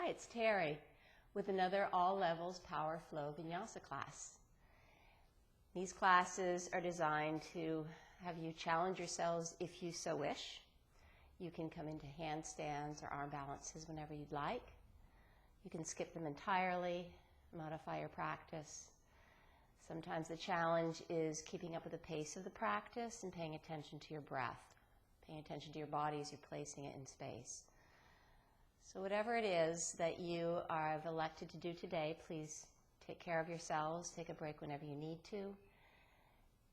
Hi, it's Terry with another All Levels Power Flow Vinyasa class. These classes are designed to have you challenge yourselves if you so wish. You can come into handstands or arm balances whenever you'd like. You can skip them entirely, modify your practice. Sometimes the challenge is keeping up with the pace of the practice and paying attention to your breath, paying attention to your body as you're placing it in space. So whatever it is that you have elected to do today, please take care of yourselves, take a break whenever you need to.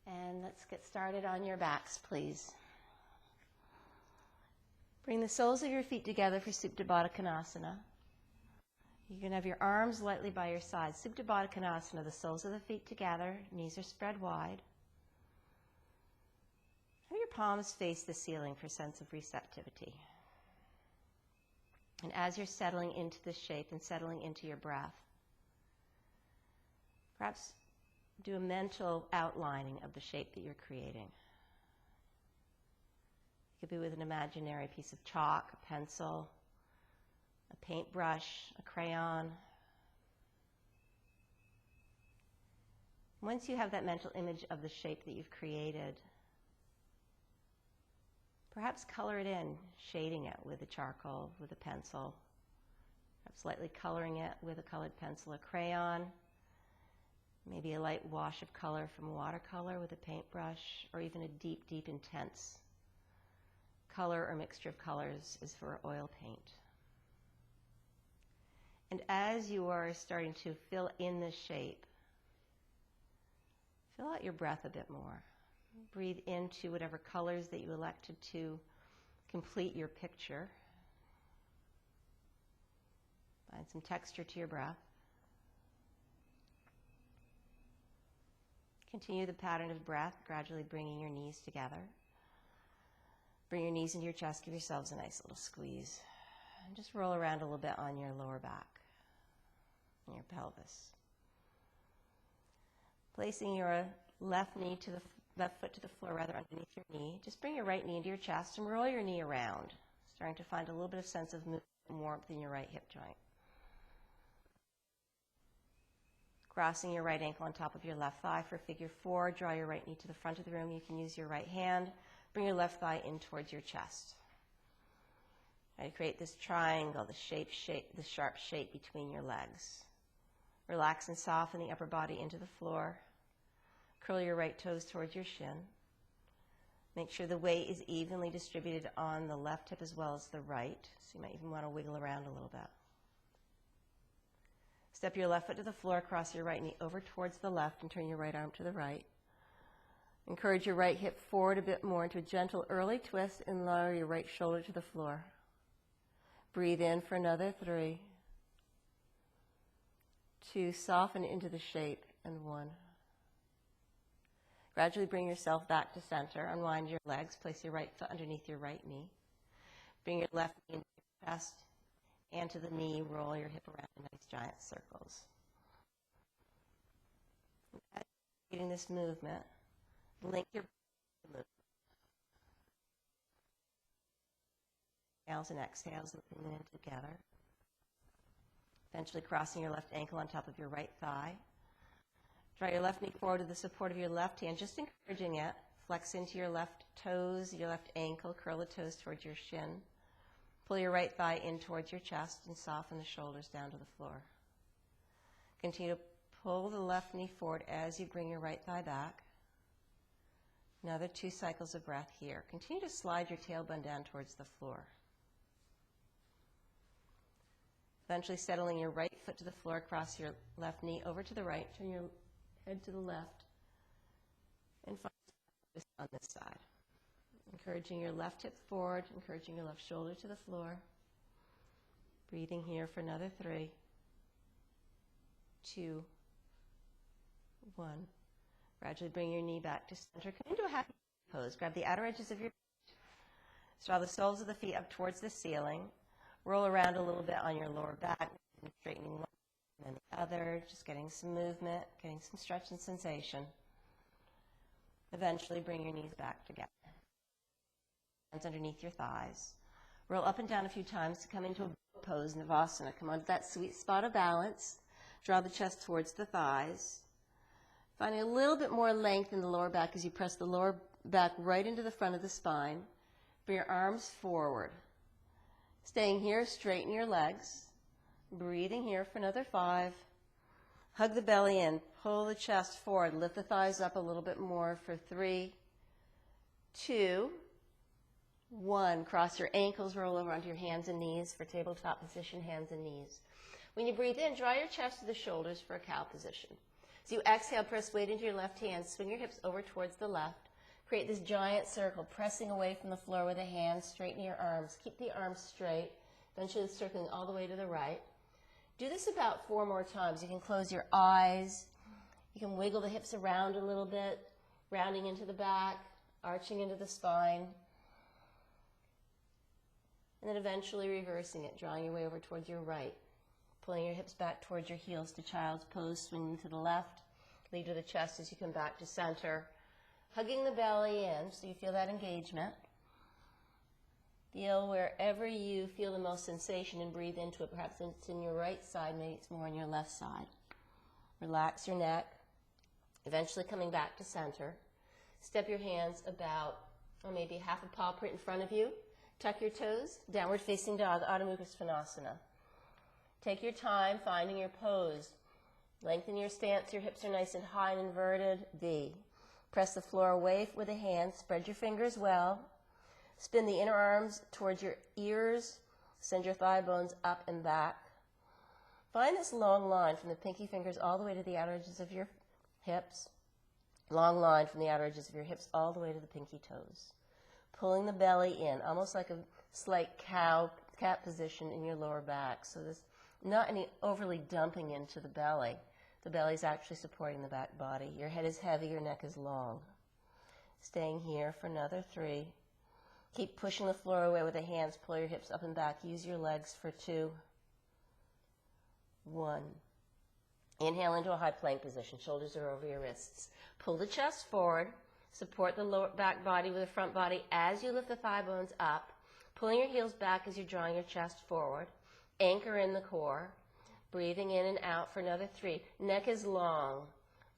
And let's get started on your backs, please. Bring the soles of your feet together for Supta Baddha Konasana. You can have your arms lightly by your sides. Supta Baddha Konasana, the soles of the feet together, knees are spread wide. Have your palms face the ceiling for a sense of receptivity. And as you're settling into this shape and settling into your breath, perhaps do a mental outlining of the shape that you're creating. It could be with an imaginary piece of chalk, a pencil, a paintbrush, a crayon. Once you have that mental image of the shape that you've created, perhaps color it in, shading it with a charcoal, with a pencil, perhaps lightly coloring it with a colored pencil or crayon, maybe a light wash of color from watercolor with a paintbrush, or even a deep, deep, intense color or mixture of colors is for oil paint. And as you are starting to fill in this shape, fill out your breath a bit more. Breathe into whatever colors that you elected to complete your picture. Find some texture to your breath. Continue the pattern of breath, gradually bringing your knees together. Bring your knees into your chest, give yourselves a nice little squeeze. And just roll around a little bit on your lower back and your pelvis. Placing your left foot to the floor, rather, underneath your knee. Just bring your right knee into your chest and roll your knee around, starting to find a little bit of sense of movement and warmth in your right hip joint. Crossing your right ankle on top of your left thigh for figure 4. Draw your right knee to the front of the room. You can use your right hand. Bring your left thigh in towards your chest. Try to create this triangle, the sharp shape between your legs. Relax and soften the upper body into the floor. Curl your right toes towards your shin. Make sure the weight is evenly distributed on the left hip as well as the right. So you might even want to wiggle around a little bit. Step your left foot to the floor, cross your right knee over towards the left, and turn your right arm to the right. Encourage your right hip forward a bit more into a gentle early twist and lower your right shoulder to the floor. Breathe in for another 3. 2, soften into the shape, and 1. Gradually bring yourself back to center. Unwind your legs. Place your right foot underneath your right knee. Bring your left knee into your chest and to the knee. Roll your hip around in nice giant circles. As you're creating this movement, link your movement. Inhales and exhales, linking them together. Eventually crossing your left ankle on top of your right thigh. Draw your left knee forward to the support of your left hand, just encouraging it. Flex into your left toes, your left ankle, curl the toes towards your shin. Pull your right thigh in towards your chest and soften the shoulders down to the floor. Continue to pull the left knee forward as you bring your right thigh back. Another 2 cycles of breath here. Continue to slide your tailbone down towards the floor. Eventually settling your right foot to the floor, cross your left knee over to the right, turn your head to the left, and find this on this side. Encouraging your left hip forward, encouraging your left shoulder to the floor. Breathing here for another 3, 2, 1. Gradually bring your knee back to center. Come into a happy pose. Grab the outer edges of your feet. Draw the soles of the feet up towards the ceiling. Roll around a little bit on your lower back, straightening one and then the other, just getting some movement, getting some stretch and sensation. Eventually bring your knees back together. Hands underneath your thighs. Roll up and down a few times to come into a pose, Navasana. Come on to that sweet spot of balance. Draw the chest towards the thighs. Finding a little bit more length in the lower back as you press the lower back right into the front of the spine. Bring your arms forward. Staying here, straighten your legs. Breathing here for another 5. Hug the belly in. Pull the chest forward. Lift the thighs up a little bit more for 3, 2, 1. Cross your ankles, roll over onto your hands and knees for tabletop position, hands and knees. When you breathe in, draw your chest to the shoulders for a cow position. As you exhale, press weight into your left hand. Swing your hips over towards the left. Create this giant circle, pressing away from the floor with the hands. Straighten your arms. Keep the arms straight, eventually circling all the way to the right. Do this about 4 more times. You can close your eyes. You can wiggle the hips around a little bit, rounding into the back, arching into the spine. And then eventually reversing it, drawing your way over towards your right. Pulling your hips back towards your heels to child's pose, swinging to the left. Lead to the chest as you come back to center. Hugging the belly in so you feel that engagement. Feel wherever you feel the most sensation and breathe into it. Perhaps it's in your right side, maybe it's more on your left side. Relax your neck. Eventually coming back to center. Step your hands about, or maybe half a paw print in front of you. Tuck your toes, downward facing dog, Adho Mukha Svanasana. Take your time finding your pose. Lengthen your stance, your hips are nice and high and inverted, V. Press the floor away with a hand, spread your fingers well. Spin the inner arms towards your ears, send your thigh bones up and back. Find this long line from the pinky fingers all the way to the outer edges of your hips. Long line from the outer edges of your hips all the way to the pinky toes. Pulling the belly in, almost like a slight cat position in your lower back. So there's not any overly dumping into the belly. The belly is actually supporting the back body. Your head is heavy, your neck is long. Staying here for another 3. Keep pushing the floor away with the hands. Pull your hips up and back. Use your legs for 2, 1. Inhale into a high plank position. Shoulders are over your wrists. Pull the chest forward. Support the lower back body with the front body as you lift the thigh bones up. Pulling your heels back as you're drawing your chest forward. Anchor in the core. Breathing in and out for another 3. Neck is long.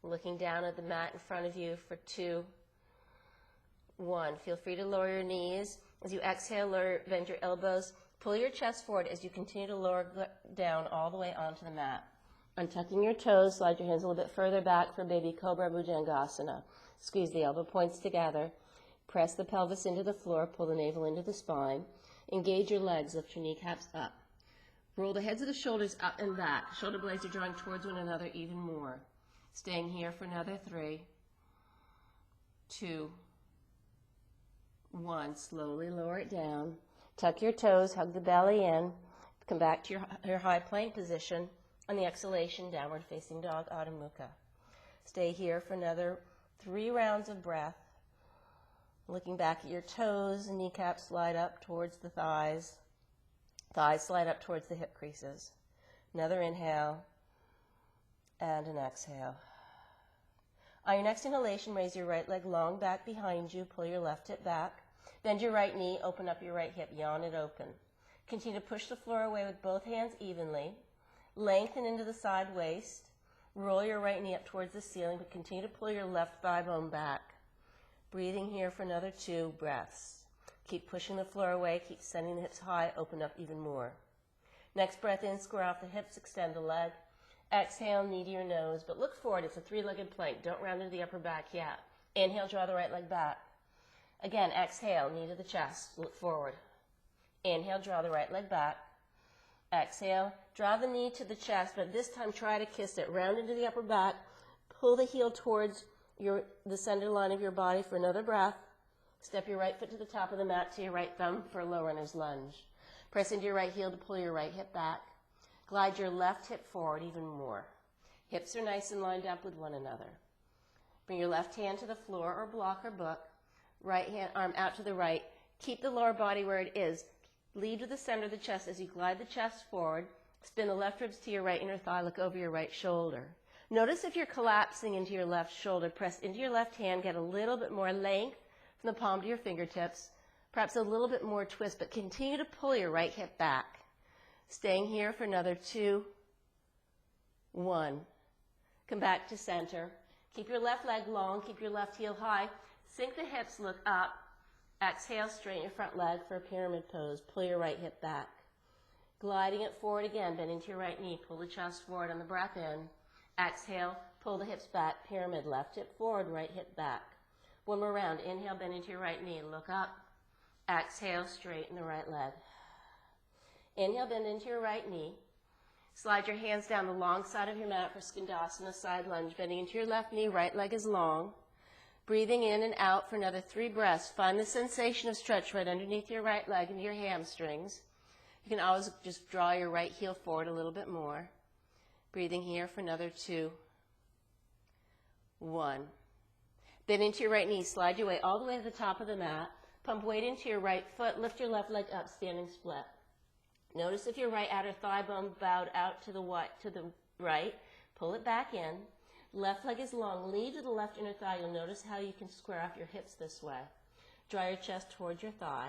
Looking down at the mat in front of you for 2, 1. Feel free to lower your knees. As you exhale, bend your elbows. Pull your chest forward as you continue to lower down all the way onto the mat. Untucking your toes, slide your hands a little bit further back for Baby Cobra Bhujangasana. Squeeze the elbow points together. Press the pelvis into the floor. Pull the navel into the spine. Engage your legs. Lift your kneecaps up. Roll the heads of the shoulders up and back. Shoulder blades are drawing towards one another even more. Staying here for another 3, 2, 1. Slowly lower it down. Tuck your toes, hug the belly in. Come back to your high plank position. On the exhalation, downward facing dog, Adho Mukha. Stay here for another 3 rounds of breath. Looking back at your toes, kneecaps slide up towards the thighs. Thighs slide up towards the hip creases. Another inhale and an exhale. On your next inhalation, raise your right leg long back behind you. Pull your left hip back. Bend your right knee. Open up your right hip. Yawn it open. Continue to push the floor away with both hands evenly. Lengthen into the side waist. Roll your right knee up towards the ceiling, but continue to pull your left thigh bone back. Breathing here for another 2 breaths. Keep pushing the floor away. Keep sending the hips high. Open up even more. Next breath in, square off the hips, extend the leg. Exhale, knee to your nose, but look forward. It's a 3-legged plank. Don't round into the upper back yet. Inhale, draw the right leg back. Again, exhale, knee to the chest. Look forward. Inhale, draw the right leg back. Exhale, draw the knee to the chest, but this time try to kiss it. Round into the upper back. Pull the heel towards the center line of your body for another breath. Step your right foot to the top of the mat to your right thumb for a low runner's lunge. Press into your right heel to pull your right hip back. Glide your left hip forward even more. Hips are nice and lined up with one another. Bring your left hand to the floor or block or book. Right hand arm out to the right. Keep the lower body where it is. Lead to the center of the chest as you glide the chest forward. Spin the left ribs to your right inner thigh. Look over your right shoulder. Notice if you're collapsing into your left shoulder. Press into your left hand. Get a little bit more length from the palm to your fingertips. Perhaps a little bit more twist, but continue to pull your right hip back. Staying here for another 2, 1. Come back to center. Keep your left leg long, keep your left heel high. Sink the hips, look up. Exhale, straighten your front leg for a pyramid pose. Pull your right hip back. Gliding it forward again, bend into your right knee. Pull the chest forward on the breath in. Exhale, pull the hips back, pyramid, left hip forward, right hip back. One more round. Inhale, bend into your right knee. Look up. Exhale, straighten the right leg. Inhale, bend into your right knee. Slide your hands down the long side of your mat for Skandasana, side lunge. Bending into your left knee, right leg is long. Breathing in and out for another 3 breaths. Find the sensation of stretch right underneath your right leg into your hamstrings. You can always just draw your right heel forward a little bit more. Breathing here for another 2, 1. Bend into your right knee. Slide your weight all the way to the top of the mat. Pump weight into your right foot. Lift your left leg up, standing split. Notice if your right outer thigh bone bowed out to the right. Pull it back in. Left leg is long. Lead to the left inner thigh. You'll notice how you can square off your hips this way. Draw your chest towards your thigh.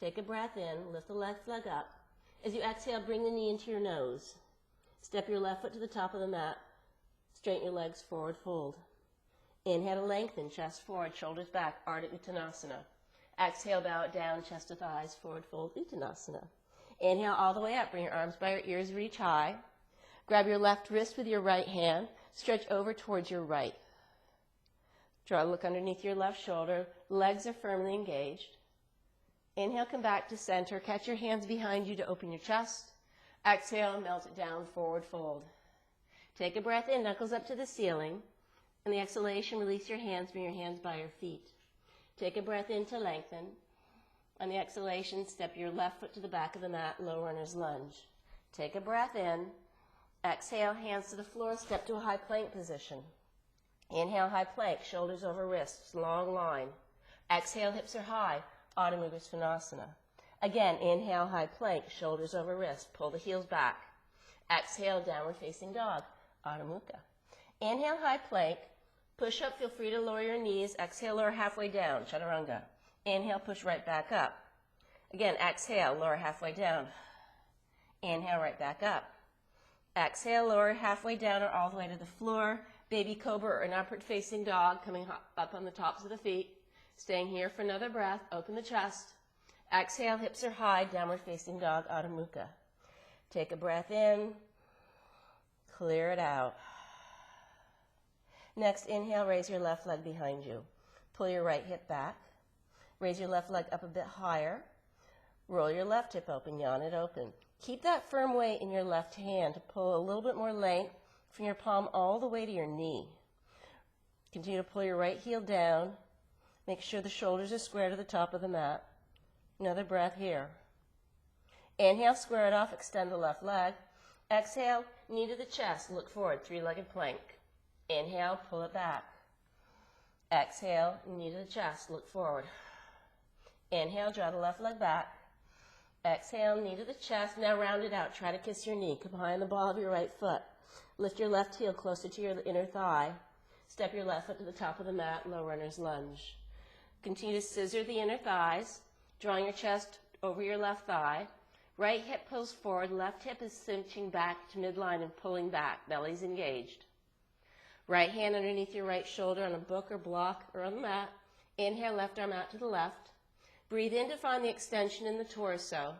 Take a breath in. Lift the left leg up. As you exhale, bring the knee into your nose. Step your left foot to the top of the mat. Straighten your legs forward, fold. Inhale to lengthen, chest forward, shoulders back, Ardha Uttanasana. Exhale, bow it down, chest to thighs, forward fold, Uttanasana. Inhale all the way up, bring your arms by your ears, reach high. Grab your left wrist with your right hand, stretch over towards your right. Draw a look underneath your left shoulder, legs are firmly engaged. Inhale, come back to center, catch your hands behind you to open your chest. Exhale, melt it down, forward fold. Take a breath in, knuckles up to the ceiling. On the exhalation, release your hands, bring your hands by your feet. Take a breath in to lengthen. On the exhalation, step your left foot to the back of the mat, low runner's lunge. Take a breath in. Exhale, hands to the floor, step to a high plank position. Inhale, high plank, shoulders over wrists, long line. Exhale, hips are high, Ardha Mukha Svanasana. Again, inhale, high plank, shoulders over wrists, pull the heels back. Exhale, downward facing dog, Ardha Mukha. Inhale, high plank, push up, feel free to lower your knees. Exhale, lower halfway down, Chaturanga. Inhale, push right back up. Again, exhale, lower halfway down. Inhale, right back up. Exhale, lower halfway down or all the way to the floor. Baby cobra or an upward facing dog, coming up on the tops of the feet. Staying here for another breath, open the chest. Exhale, hips are high, downward facing dog, Ardha Mukha. Take a breath in, clear it out. Next, inhale, raise your left leg behind you. Pull your right hip back. Raise your left leg up a bit higher. Roll your left hip open, yawn it open. Keep that firm weight in your left hand to pull a little bit more length from your palm all the way to your knee. Continue to pull your right heel down. Make sure the shoulders are square to the top of the mat. Another breath here. Inhale, square it off, extend the left leg. Exhale, knee to the chest, look forward, three-legged plank. Inhale, pull it back. Exhale, knee to the chest, look forward. Inhale, draw the left leg back. Exhale, knee to the chest. Now round it out. Try to kiss your knee. Come high on the ball of your right foot. Lift your left heel closer to your inner thigh. Step your left foot to the top of the mat, low runner's lunge. Continue to scissor the inner thighs, drawing your chest over your left thigh. Right hip pulls forward. Left hip is cinching back to midline and pulling back. Belly's engaged. Right hand underneath your right shoulder on a book or block or on the mat. Inhale, left arm out to the left. Breathe in to find the extension in the torso.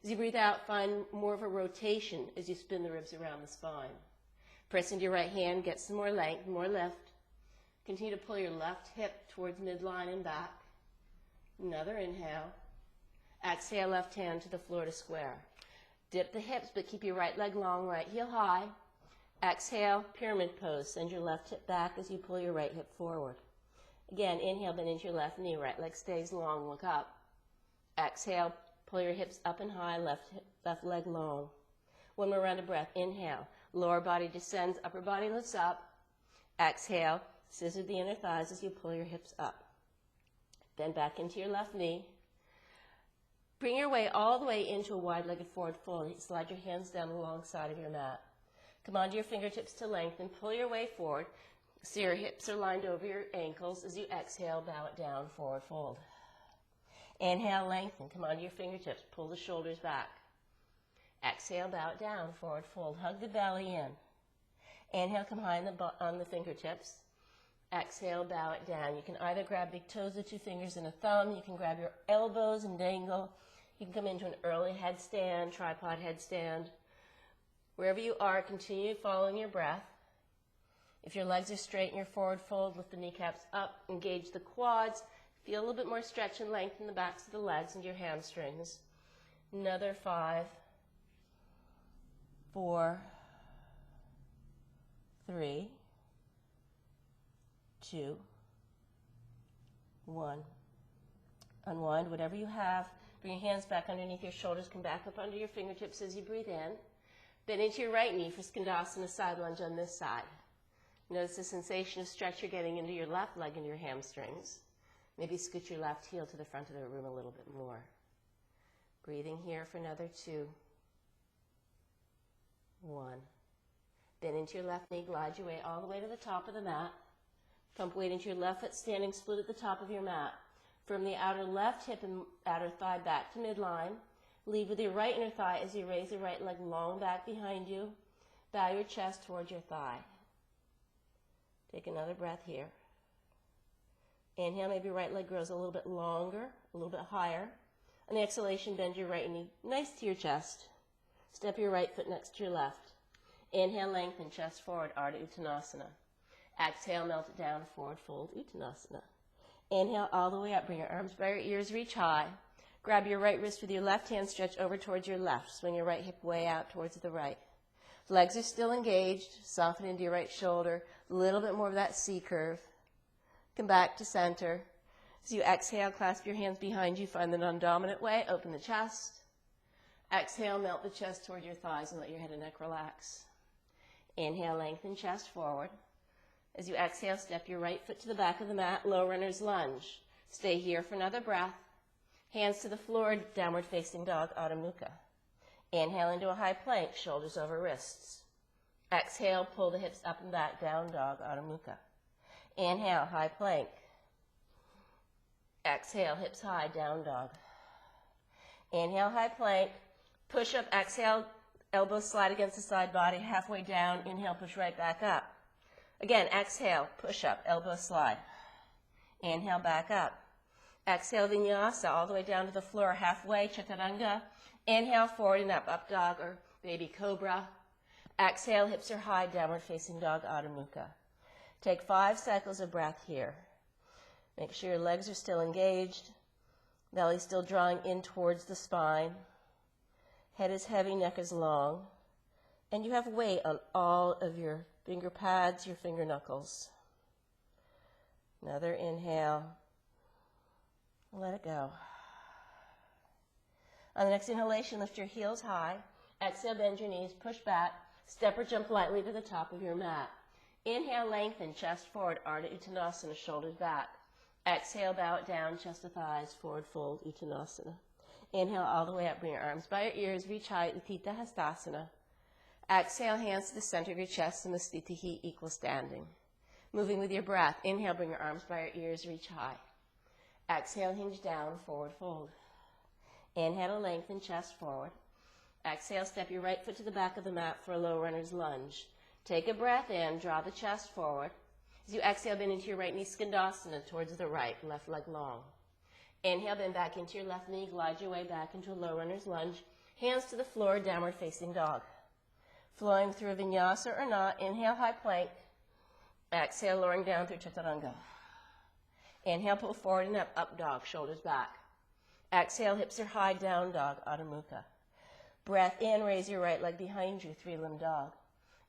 As you breathe out, find more of a rotation as you spin the ribs around the spine. Press into your right hand, get some more length, more lift. Continue to pull your left hip towards midline and back. Another inhale. Exhale, left hand to the floor to square. Dip the hips, but keep your right leg long, right heel high. Exhale, pyramid pose. Send your left hip back as you pull your right hip forward. Again, inhale, bend into your left knee. Right leg stays long, look up. Exhale, pull your hips up and high, left leg long. One more round of breath. Inhale, lower body descends, upper body lifts up. Exhale, scissor the inner thighs as you pull your hips up. Bend back into your left knee. Bring your weight all the way into a wide-legged forward fold. Slide your hands down the long side of your mat. Come onto your fingertips to lengthen. Pull your way forward. So your hips are lined over your ankles. As you exhale, bow it down, forward fold. Inhale, lengthen. Come onto your fingertips. Pull the shoulders back. Exhale, bow it down, forward fold. Hug the belly in. Inhale, come high on the fingertips. Exhale, bow it down. You can either grab big toes with 2 fingers and a thumb. You can grab your elbows and dangle. You can come into an early headstand, tripod headstand. Wherever you are, continue following your breath. If your legs are straight in your forward fold, lift the kneecaps up, engage the quads. Feel a little bit more stretch and length in the backs of the legs and your hamstrings. Another 5, 4, 3, 2, 1. Unwind whatever you have. Bring your hands back underneath your shoulders. Come back up under your fingertips as you breathe in. Bend into your right knee for Skandasana side lunge on this side. Notice the sensation of stretch you're getting into your left leg and your hamstrings. Maybe scoot your left heel to the front of the room a little bit more. Breathing here for another 2, 1. Bend into your left knee, glide your way all the way to the top of the mat. Pump weight into your left foot, standing split at the top of your mat. From the outer left hip and outer thigh back to midline. Lead with your right inner thigh as you raise your right leg long back behind you. Bow your chest towards your thigh. Take another breath here. Inhale, maybe your right leg grows a little bit longer, a little bit higher. On the exhalation, bend your right knee nice to your chest. Step your right foot next to your left. Inhale, lengthen, chest forward, Ardha Uttanasana. Exhale, melt it down, forward fold, Uttanasana. Inhale all the way up, bring your arms by your ears, reach high. Grab your right wrist with your left hand, stretch over towards your left. Swing your right hip way out towards the right. Legs are still engaged, soften into your right shoulder, a little bit more of that C curve. Come back to center. As you exhale, clasp your hands behind you, find the non-dominant way, open the chest. Exhale, melt the chest toward your thighs and let your head and neck relax. Inhale, lengthen chest forward. As you exhale, step your right foot to the back of the mat, low runner's lunge. Stay here for another breath. Hands to the floor, downward facing dog, Adho Mukha. Inhale into a high plank, shoulders over wrists. Exhale, pull the hips up and back, down dog, Adho Mukha. Inhale, high plank. Exhale, hips high, down dog. Inhale, high plank. Push up, exhale, elbows slide against the side body, halfway down. Inhale, push right back up. Again, exhale, push up, elbow slide. Inhale, back up. Exhale, vinyasa, all the way down to the floor, halfway, chaturanga. Inhale, forward and up dog or baby cobra. Exhale, hips are high, downward facing dog, Adho Mukha. Take 5 cycles of breath here. Make sure your legs are still engaged. Belly still drawing in towards the spine. Head is heavy, neck is long. And you have weight on all of your finger pads, your finger knuckles. Another inhale. Let it go. On the next inhalation, lift your heels high. Exhale, bend your knees, push back. Step or jump lightly to the top of your mat. Inhale, lengthen, chest forward, Ardha Uttanasana, shoulders back. Exhale, bow it down, chest to thighs, forward fold, Uttanasana. Inhale all the way up, bring your arms by your ears, reach high, Utthita Hastasana. Exhale, hands to the center of your chest, Samastitihi, equal standing. Moving with your breath, inhale, bring your arms by your ears, reach high. Exhale, hinge down, forward fold. Inhale, lengthen, chest forward. Exhale, step your right foot to the back of the mat for a low runner's lunge. Take a breath in, draw the chest forward. As you exhale, bend into your right knee, Skandasana, towards the right, left leg long. Inhale, bend back into your left knee, glide your way back into a low runner's lunge. Hands to the floor, downward facing dog. Flowing through a vinyasa or not, inhale, high plank. Exhale, lowering down through chaturanga. Inhale, pull forward and up dog, shoulders back. Exhale, hips are high, down dog, Adho Mukha. Breath in, raise your right leg behind you, 3-limb dog.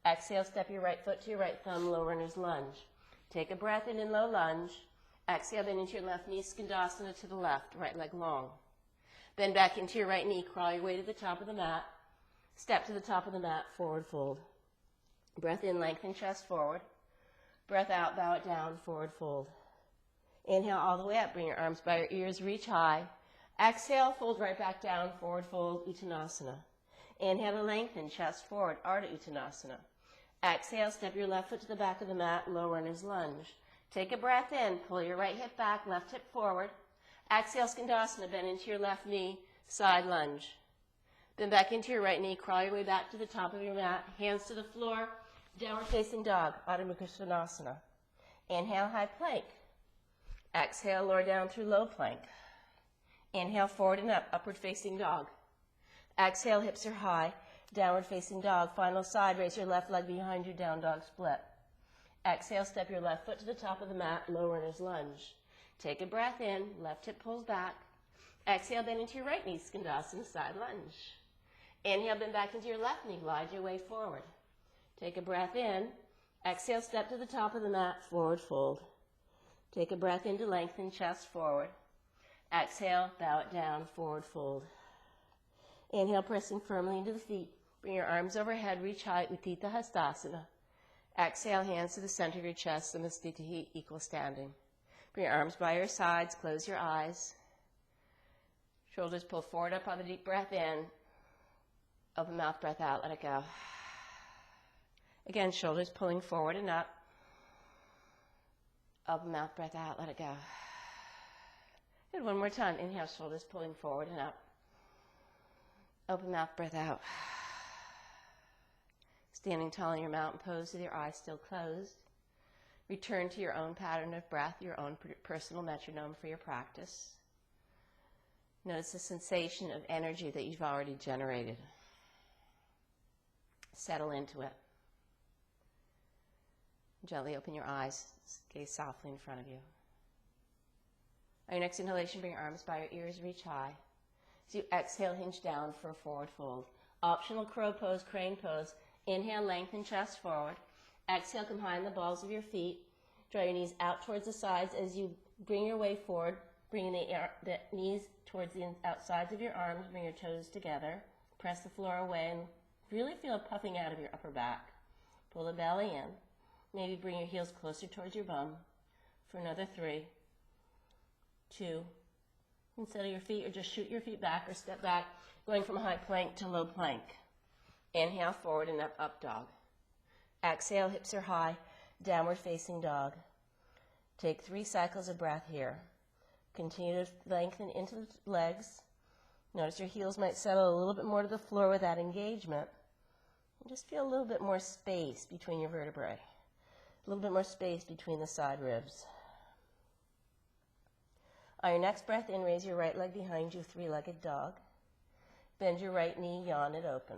Exhale, step your right foot to your right thumb, low runner's lunge. Take a breath in low lunge. Exhale, bend into your left knee, Skandasana to the left, right leg long. Bend back into your right knee, crawl your way to the top of the mat. Step to the top of the mat, forward fold. Breath in, lengthen chest forward. Breath out, bow it down, forward fold. Inhale all the way up, bring your arms by your ears, reach high. Exhale, fold right back down, forward fold, Uttanasana. Inhale to lengthen, chest forward, Ardha Uttanasana. Exhale, step your left foot to the back of the mat, low runner's lunge. Take a breath in, pull your right hip back, left hip forward. Exhale, Skandasana, bend into your left knee, side lunge. Then back into your right knee, crawl your way back to the top of your mat, hands to the floor, downward facing dog, Adho Mukha Svanasana. Inhale, high plank. Exhale, lower down through low plank. Inhale, forward and up, upward facing dog. Exhale, hips are high, downward facing dog. Final side, raise your left leg behind you, down dog split. Exhale, step your left foot to the top of the mat, low runner's lunge. Take a breath in, left hip pulls back. Exhale, bend into your right knee, Skandasana, side lunge. Inhale, bend back into your left knee, glide your way forward. Take a breath in. Exhale, step to the top of the mat, forward fold. Take a breath in to lengthen chest forward. Exhale, bow it down, forward fold. Inhale, pressing firmly into the feet. Bring your arms overhead, reach high, Utthita Hastasana. Exhale, hands to the center of your chest, Samastitihi, equal standing. Bring your arms by your sides, close your eyes. Shoulders pull forward up on the deep breath in. Open mouth, breath out, let it go. Again, shoulders pulling forward and up. Open mouth, breath out, let it go. Good, one more time. Inhale, shoulders pulling forward and up. Open mouth, breath out. Standing tall in your mountain pose with your eyes still closed. Return to your own pattern of breath, your own personal metronome for your practice. Notice the sensation of energy that you've already generated. Settle into it. Gently open your eyes, gaze softly in front of you. On your next inhalation, bring your arms by your ears, reach high. As you exhale, hinge down for a forward fold. Optional crow pose, crane pose. Inhale, lengthen chest forward. Exhale, come high in the balls of your feet. Draw your knees out towards the sides as you bring your way forward. Bring the knees towards the outsides of your arms. Bring your toes together. Press the floor away and really feel a puffing out of your upper back. Pull the belly in. Maybe bring your heels closer towards your bum for another 3, 2. And settle your feet or just shoot your feet back or step back, going from high plank to low plank. Inhale, forward and up, up dog. Exhale, hips are high, downward facing dog. Take 3 cycles of breath here. Continue to lengthen into the legs. Notice your heels might settle a little bit more to the floor with that engagement. And just feel a little bit more space between your vertebrae. A little bit more space between the side ribs. On your next breath in, raise your right leg behind you, 3-legged dog. Bend your right knee, yawn it open.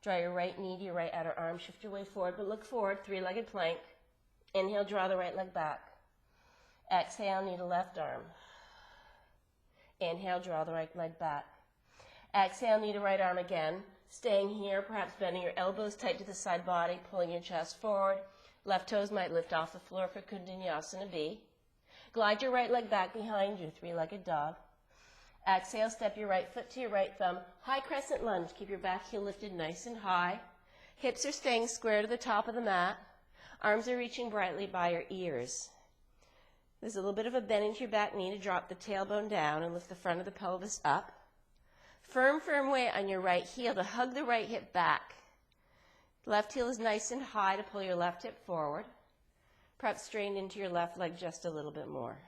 Draw your right knee to your right outer arm, shift your way forward, but look forward, 3-legged plank. Inhale, draw the right leg back. Exhale, knee to left arm. Inhale, draw the right leg back. Exhale, knee to right arm again. Staying here, perhaps bending your elbows tight to the side body, pulling your chest forward. Left toes might lift off the floor for Kundalini B. Glide your right leg back behind you, 3-legged dog. Exhale, step your right foot to your right thumb. High crescent lunge. Keep your back heel lifted nice and high. Hips are staying square to the top of the mat. Arms are reaching brightly by your ears. There's a little bit of a bend into your back knee to drop the tailbone down and lift the front of the pelvis up. Firm weight on your right heel to hug the right hip back. Left heel is nice and high to pull your left hip forward. Perhaps strain into your left leg just a little bit more.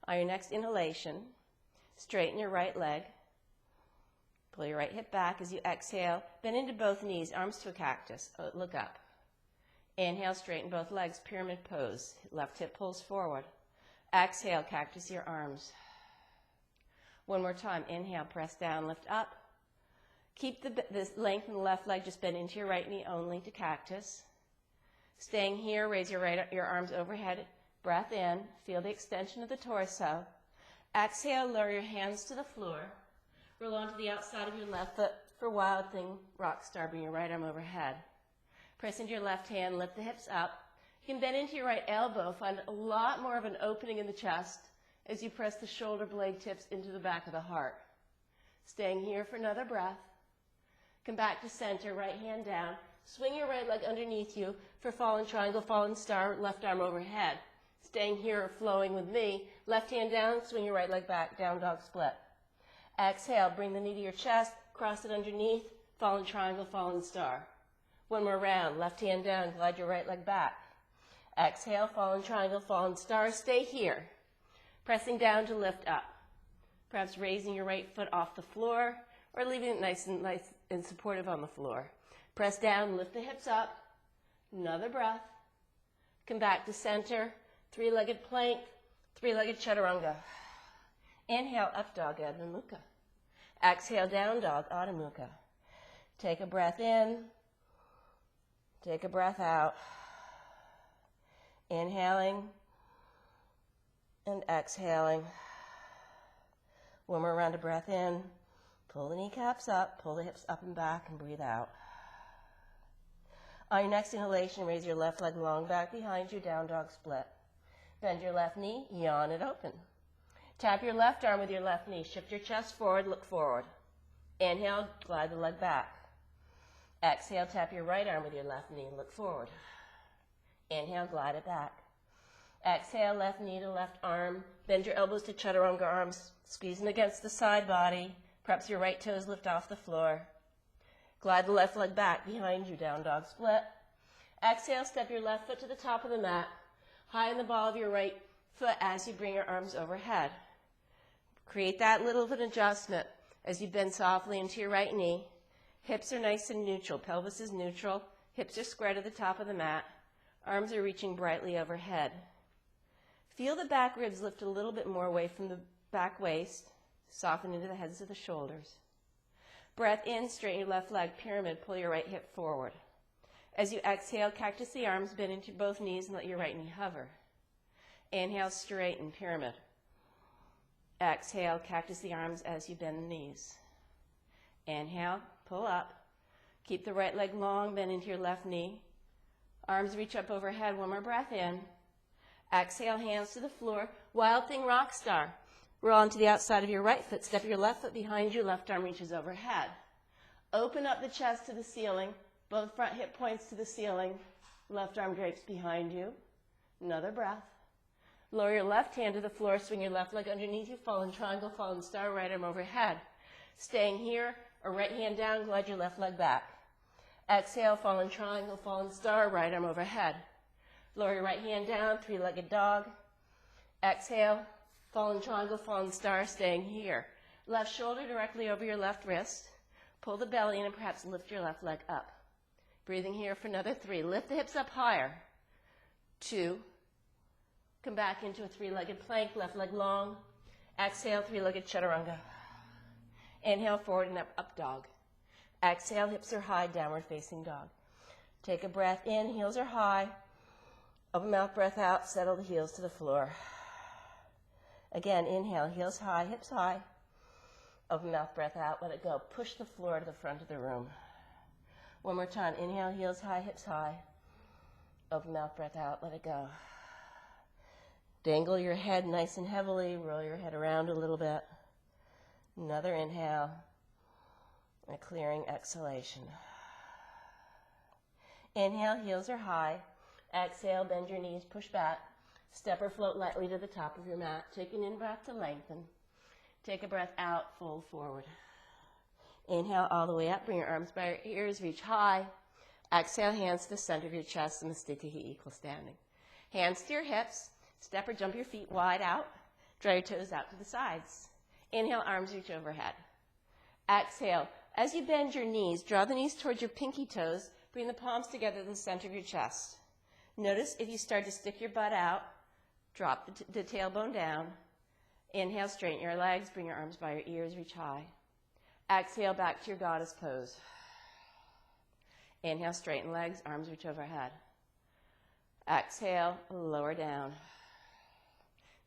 On your next inhalation, straighten your right leg. Pull your right hip back as you exhale. Bend into both knees, arms to a cactus. Look up. Inhale, straighten both legs, pyramid pose. Left hip pulls forward. Exhale, cactus your arms. One more time. Inhale, press down, lift up. Keep the length in the left leg, just bend into your right knee only to cactus. Staying here, raise your arms overhead. Breath in, feel the extension of the torso. Exhale, lower your hands to the floor. Roll onto the outside of your left foot for Wild Thing, Rock Star. Bring your right arm overhead. Press into your left hand, lift the hips up. You can bend into your right elbow, find a lot more of an opening in the chest as you press the shoulder blade tips into the back of the heart. Staying here for another breath. Come back to center, right hand down. Swing your right leg underneath you for fallen triangle, fallen star, left arm overhead. Staying here or flowing with me, left hand down, swing your right leg back, down dog split. Exhale, bring the knee to your chest, cross it underneath, fallen triangle, fallen star. One more round, left hand down, glide your right leg back. Exhale, fallen triangle, fallen star, stay here. Pressing down to lift up. Perhaps raising your right foot off the floor or leaving it nice and supportive on the floor. Press down, lift the hips up. Another breath. Come back to center. Three-legged plank, three-legged chaturanga. Inhale, up dog, Adho Mukha. Exhale, down dog, Adho Mukha. Take a breath in. Take a breath out. Inhaling and exhaling. One more round of breath in. Pull the kneecaps up, pull the hips up and back, and breathe out. On your next inhalation, raise your left leg long back behind you, down dog split. Bend your left knee, yawn it open. Tap your left arm with your left knee. Shift your chest forward, look forward. Inhale, glide the leg back. Exhale, tap your right arm with your left knee, look forward. Inhale, glide it back. Exhale, left knee to left arm. Bend your elbows to chaturanga arms, squeezing against the side body. Perhaps your right toes lift off the floor. Glide the left leg back behind you, down dog split. Exhale, step your left foot to the top of the mat. High in the ball of your right foot as you bring your arms overhead. Create that little bit of adjustment as you bend softly into your right knee. Hips are nice and neutral. Pelvis is neutral. Hips are square to the top of the mat. Arms are reaching brightly overhead. Feel the back ribs lift a little bit more away from the back waist. Soften into the heads of the shoulders. Breath in, straighten your left leg, pyramid, pull your right hip forward. As you exhale, cactus the arms, bend into both knees and let your right knee hover. Inhale, straighten, pyramid. Exhale, cactus the arms as you bend the knees. Inhale, pull up. Keep the right leg long, bend into your left knee. Arms reach up overhead, one more breath in. Exhale, hands to the floor. Wild Thing Rock Star. Roll onto the outside of your right foot. Step your left foot behind you. Left arm reaches overhead. Open up the chest to the ceiling. Both front hip points to the ceiling. Left arm drapes behind you. Another breath. Lower your left hand to the floor. Swing your left leg underneath you. Fallen triangle, fallen star, right arm overhead. Staying here, or right hand down, glide your left leg back. Exhale, fallen triangle, fallen star, right arm overhead. Lower your right hand down, three-legged dog. Exhale, fallen triangle, fallen star, staying here. Left shoulder directly over your left wrist. Pull the belly in and perhaps lift your left leg up. Breathing here for another 3. Lift the hips up higher. 2. Come back into a three-legged plank, left leg long. Exhale, three-legged chaturanga. Inhale, forward and up dog. Exhale, hips are high, downward facing dog. Take a breath in, heels are high. Open mouth, breath out, settle the heels to the floor. Again, inhale, heels high, hips high. Open mouth, breath out, let it go. Push the floor to the front of the room. One more time, inhale, heels high, hips high. Open mouth, breath out, let it go. Dangle your head nice and heavily, roll your head around a little bit. Another inhale, and a clearing exhalation. Inhale, heels are high. Exhale, bend your knees, push back. Step or float lightly to the top of your mat. Take an in-breath to lengthen. Take a breath out, fold forward. Inhale all the way up, bring your arms by your ears, reach high. Exhale, hands to the center of your chest, Namaste equal standing. Hands to your hips, step or jump your feet wide out. Draw your toes out to the sides. Inhale, arms reach overhead. Exhale, as you bend your knees, draw the knees towards your pinky toes, bring the palms together to the center of your chest. Notice if you start to stick your butt out, drop the tailbone down. Inhale, straighten your legs, bring your arms by your ears, reach high. Exhale, back to your goddess pose. Inhale, straighten legs, arms reach overhead. Exhale, lower down.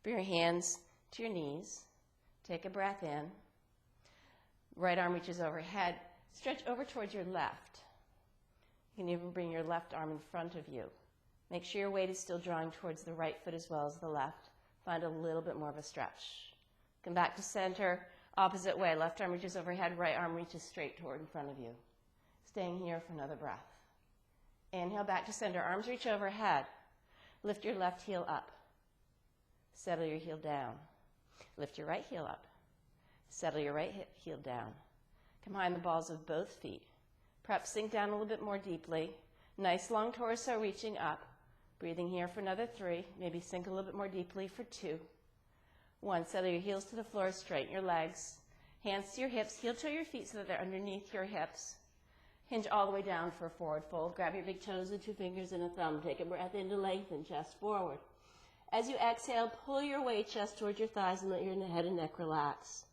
Bring your hands to your knees. Take a breath in. Right arm reaches overhead. Stretch over towards your left. You can even bring your left arm in front of you. Make sure your weight is still drawing towards the right foot as well as the left. Find a little bit more of a stretch. Come back to center, opposite way. Left arm reaches overhead, right arm reaches straight toward in front of you. Staying here for another breath. Inhale, back to center. Arms reach overhead. Lift your left heel up. Settle your heel down. Lift your right heel up. Settle your right heel down. Combine the balls of both feet. Perhaps sink down a little bit more deeply. Nice long torso reaching up. Breathing here for another 3. Maybe sink a little bit more deeply for 2. 1. Settle your heels to the floor, straighten your legs. Hands to your hips, heel toe your feet so that they're underneath your hips. Hinge all the way down for a forward fold. Grab your big toes with 2 fingers and a thumb. Take a breath in to lengthen, chest forward. As you exhale, pull your weight, chest towards your thighs, and let your head and neck relax.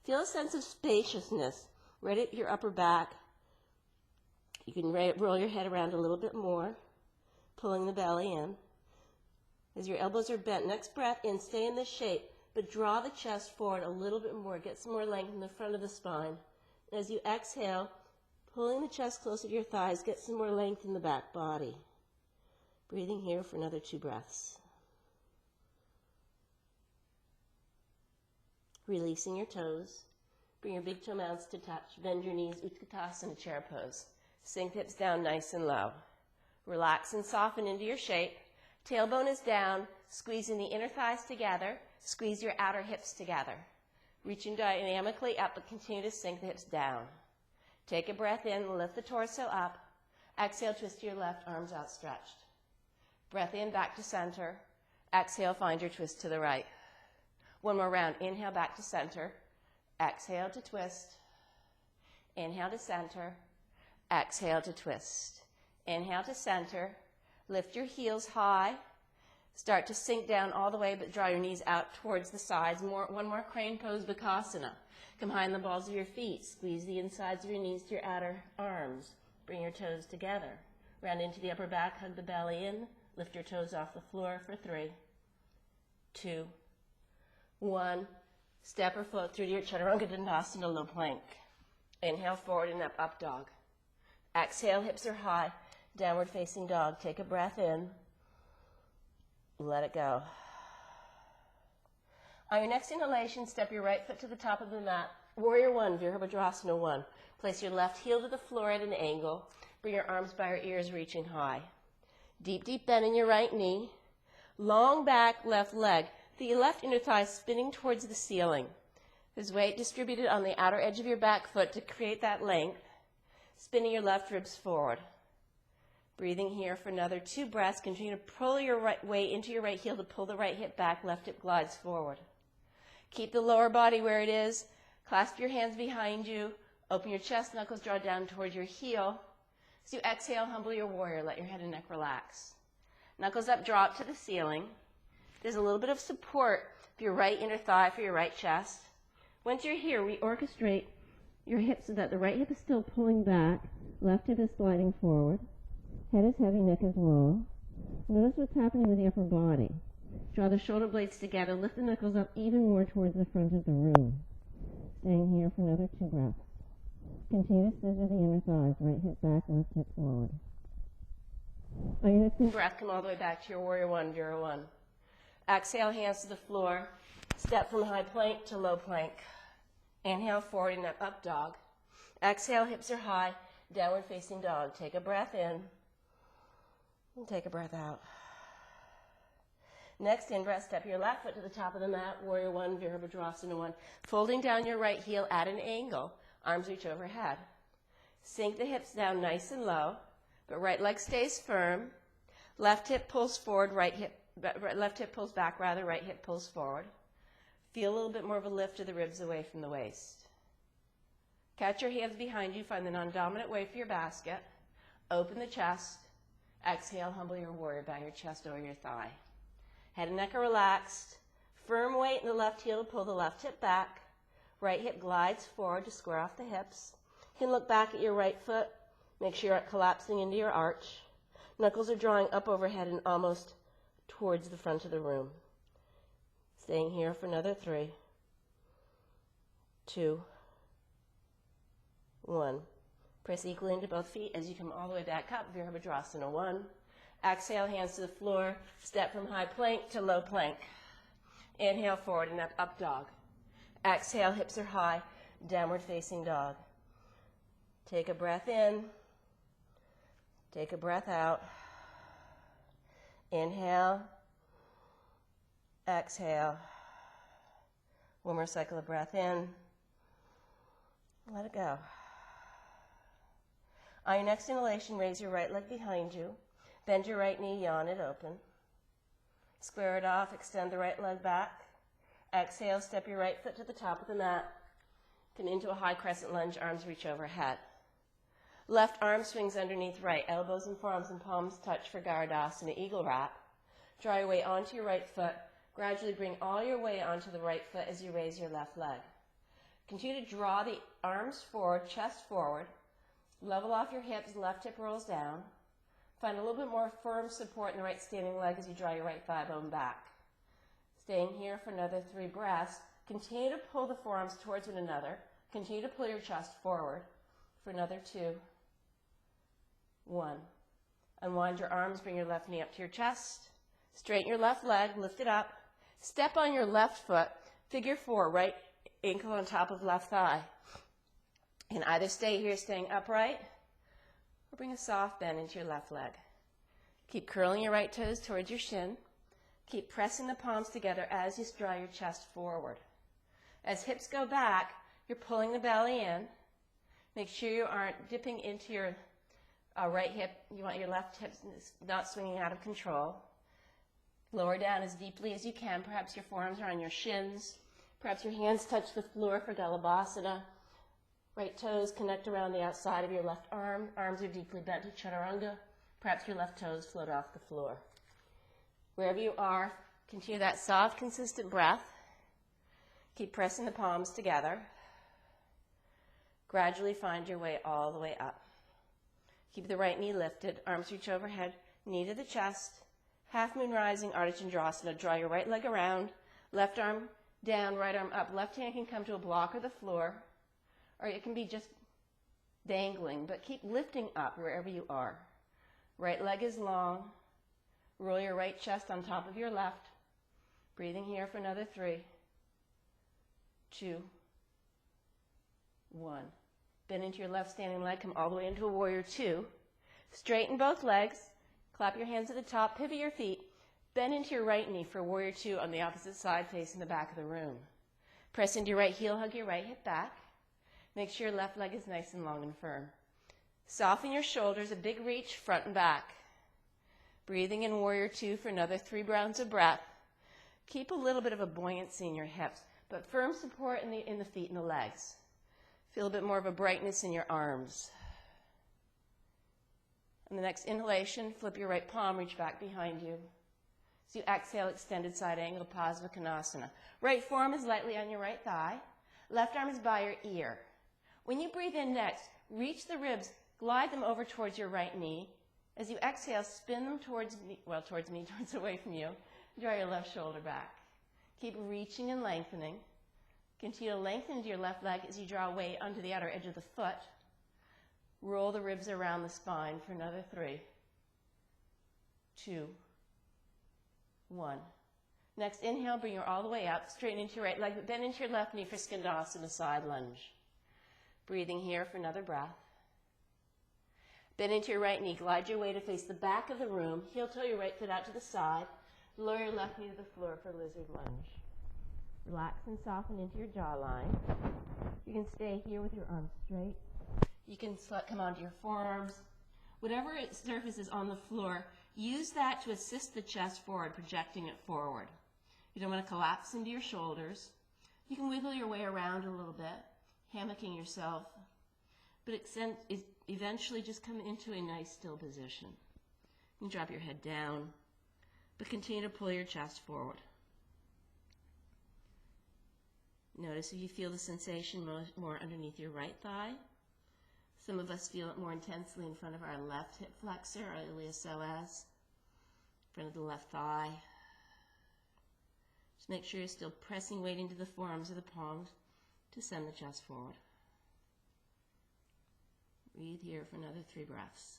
Feel a sense of spaciousness right at your upper back. You can roll your head around a little bit more, pulling the belly in. As your elbows are bent, next breath in, stay in this shape, but draw the chest forward a little bit more. Get some more length in the front of the spine. As you exhale, pulling the chest closer to your thighs, get some more length in the back body. Breathing here for another 2 breaths. Releasing your toes. Bring your big toe mounts to touch. Bend your knees, Utkatasana, chair pose. Sink hips down nice and low. Relax and soften into your shape. Tailbone is down, squeezing the inner thighs together. Squeeze your outer hips together. Reaching dynamically up, but continue to sink the hips down. Take a breath in, lift the torso up. Exhale, twist to your left, arms outstretched. Breath in, back to center. Exhale, find your twist to the right. 1 more round. Inhale, back to center. Exhale to twist. Inhale to center. Exhale to twist. Inhale to center. Lift your heels high. Start to sink down all the way, but draw your knees out towards the sides. 1 more crane pose, Bakasana. Come behind the balls of your feet. Squeeze the insides of your knees to your outer arms. Bring your toes together. Round into the upper back, hug the belly in. Lift your toes off the floor for 3, 2, 1. Step or float through to your Chaturanga Dandasana, low plank. Inhale forward and up dog. Exhale, hips are high. Downward facing dog. Take a breath in. Let it go. On your next inhalation, step your right foot to the top of the mat. Warrior 1, Virabhadrasana 1. Place your left heel to the floor at an angle. Bring your arms by your ears, reaching high. Deep, deep bend in your right knee. Long back, left leg. The left inner thigh spinning towards the ceiling. There's weight distributed on the outer edge of your back foot to create that length. Spinning your left ribs forward. Breathing here for another 2 breaths. Continue to pull your right weight into your right heel to pull the right hip back. Left hip glides forward. Keep the lower body where it is. Clasp your hands behind you. Open your chest, knuckles draw down towards your heel. As you exhale, humble your warrior. Let your head and neck relax. Knuckles up, draw up to the ceiling. There's a little bit of support for your right inner thigh, for your right chest. Once you're here, reorchestrate your hips so that the right hip is still pulling back. Left hip is sliding forward. Head is heavy, neck is long. Notice what's happening with the upper body. Draw the shoulder blades together. Lift the knuckles up even more towards the front of the room. Staying here for another 2 breaths. Continue to scissor the inner thighs. Right hip back, left hip forward. On your next breath, come all the way back to your Warrior 1, Vira 1. Exhale, hands to the floor. Step from high plank to low plank. Inhale, forward and up dog. Exhale, hips are high. Downward facing dog. Take a breath in. And take a breath out. Next in-breath, step your left foot to the top of the mat, Warrior 1, Virabhadrasana 1. Folding down your right heel at an angle, arms reach overhead. Sink the hips down nice and low, but right leg stays firm. Left hip pulls forward, left hip pulls back, right hip pulls forward. Feel a little bit more of a lift of the ribs away from the waist. Catch your hands behind you, find the non-dominant way for your basket. Open the chest. Exhale, humble your warrior, bow your chest over your thigh. Head and neck are relaxed. Firm weight in the left heel to pull the left hip back. Right hip glides forward to square off the hips. You can look back at your right foot. Make sure you're not collapsing into your arch. Knuckles are drawing up overhead and almost towards the front of the room. Staying here for another 3, 2, 1. Press equally into both feet as you come all the way back up, Virabhadrasana 1. Exhale, hands to the floor. Step from high plank to low plank. Inhale, forward and up dog. Exhale, hips are high, downward facing dog. Take a breath in. Take a breath out. Inhale. Exhale. 1 more cycle of breath in. Let it go. On your next inhalation, raise your right leg behind you. Bend your right knee, yawn it open. Square it off, extend the right leg back. Exhale, step your right foot to the top of the mat. Come into a high crescent lunge, arms reach overhead. Left arm swings underneath right, elbows and forearms and palms touch for Garudasana, eagle wrap. Draw your weight onto your right foot. Gradually bring all your weight onto the right foot as you raise your left leg. Continue to draw the arms forward, chest forward. Level off your hips, left hip rolls down. Find a little bit more firm support in the right standing leg as you draw your right thigh bone back. Staying here for another 3 breaths. Continue to pull the forearms towards one another. Continue to pull your chest forward for another 2. 1. Unwind your arms, bring your left knee up to your chest. Straighten your left leg, lift it up. Step on your left foot, figure 4, right ankle on top of left thigh. You can either stay here staying upright or bring a soft bend into your left leg. Keep curling your right toes towards your shin. Keep pressing the palms together as you draw your chest forward. As hips go back, you're pulling the belly in. Make sure you aren't dipping into your right hip. You want your left hip not swinging out of control. Lower down as deeply as you can. Perhaps your forearms are on your shins. Perhaps your hands touch the floor for Galabhasana. Right toes connect around the outside of your left arm. Arms are deeply bent to Chaturanga. Perhaps your left toes float off the floor. Wherever you are, continue that soft, consistent breath. Keep pressing the palms together. Gradually find your way all the way up. Keep the right knee lifted, arms reach overhead, knee to the chest. Half moon rising, Ardha Chandrasana. Draw your right leg around, left arm down, right arm up. Left hand can come to a block of the floor, or it can be just dangling, but keep lifting up wherever you are. Right leg is long. Roll your right chest on top of your left. Breathing here for another 3, 2, 1. Bend into your left standing leg. Come all the way into a warrior 2. Straighten both legs. Clap your hands at the top. Pivot your feet. Bend into your right knee for warrior 2 on the opposite side facing the back of the room. Press into your right heel. Hug your right hip back. Make sure your left leg is nice and long and firm. Soften your shoulders. A big reach front and back. Breathing in warrior 2 for another 3 rounds of breath. Keep a little bit of a buoyancy in your hips, but firm support in the feet and the legs. Feel a bit more of a brightness in your arms. On the next inhalation, flip your right palm, reach back behind you. As you exhale, extended side angle, Parsvakonasana. Right forearm is lightly on your right thigh. Left arm is by your ear. When you breathe in next, reach the ribs, glide them over towards your right knee. As you exhale, spin them towards away from you. Draw your left shoulder back. Keep reaching and lengthening. Continue to lengthen into your left leg as you draw weight onto the outer edge of the foot. Roll the ribs around the spine for another 3, 2, 1. Next, inhale, bring her all the way up, straighten into your right leg, bend into your left knee for Skandasana, side lunge. Breathing here for another breath. Bend into your right knee, glide your way to face the back of the room, heel toe your right foot out to the side, lower your left knee to the floor for lizard lunge. Relax and soften into your jawline. You can stay here with your arms straight. You can come onto your forearms. Whatever surface is on the floor, use that to assist the chest forward, projecting it forward. You don't want to collapse into your shoulders. You can wiggle your way around a little bit, hammocking yourself, but eventually just come into a nice still position. You can drop your head down, but continue to pull your chest forward. Notice if you feel the sensation more underneath your right thigh. Some of us feel it more intensely in front of our left hip flexor, our iliopsoas, in front of the left thigh. Just make sure you're still pressing weight into the forearms or the palms to send the chest forward. Breathe here for another 3 breaths.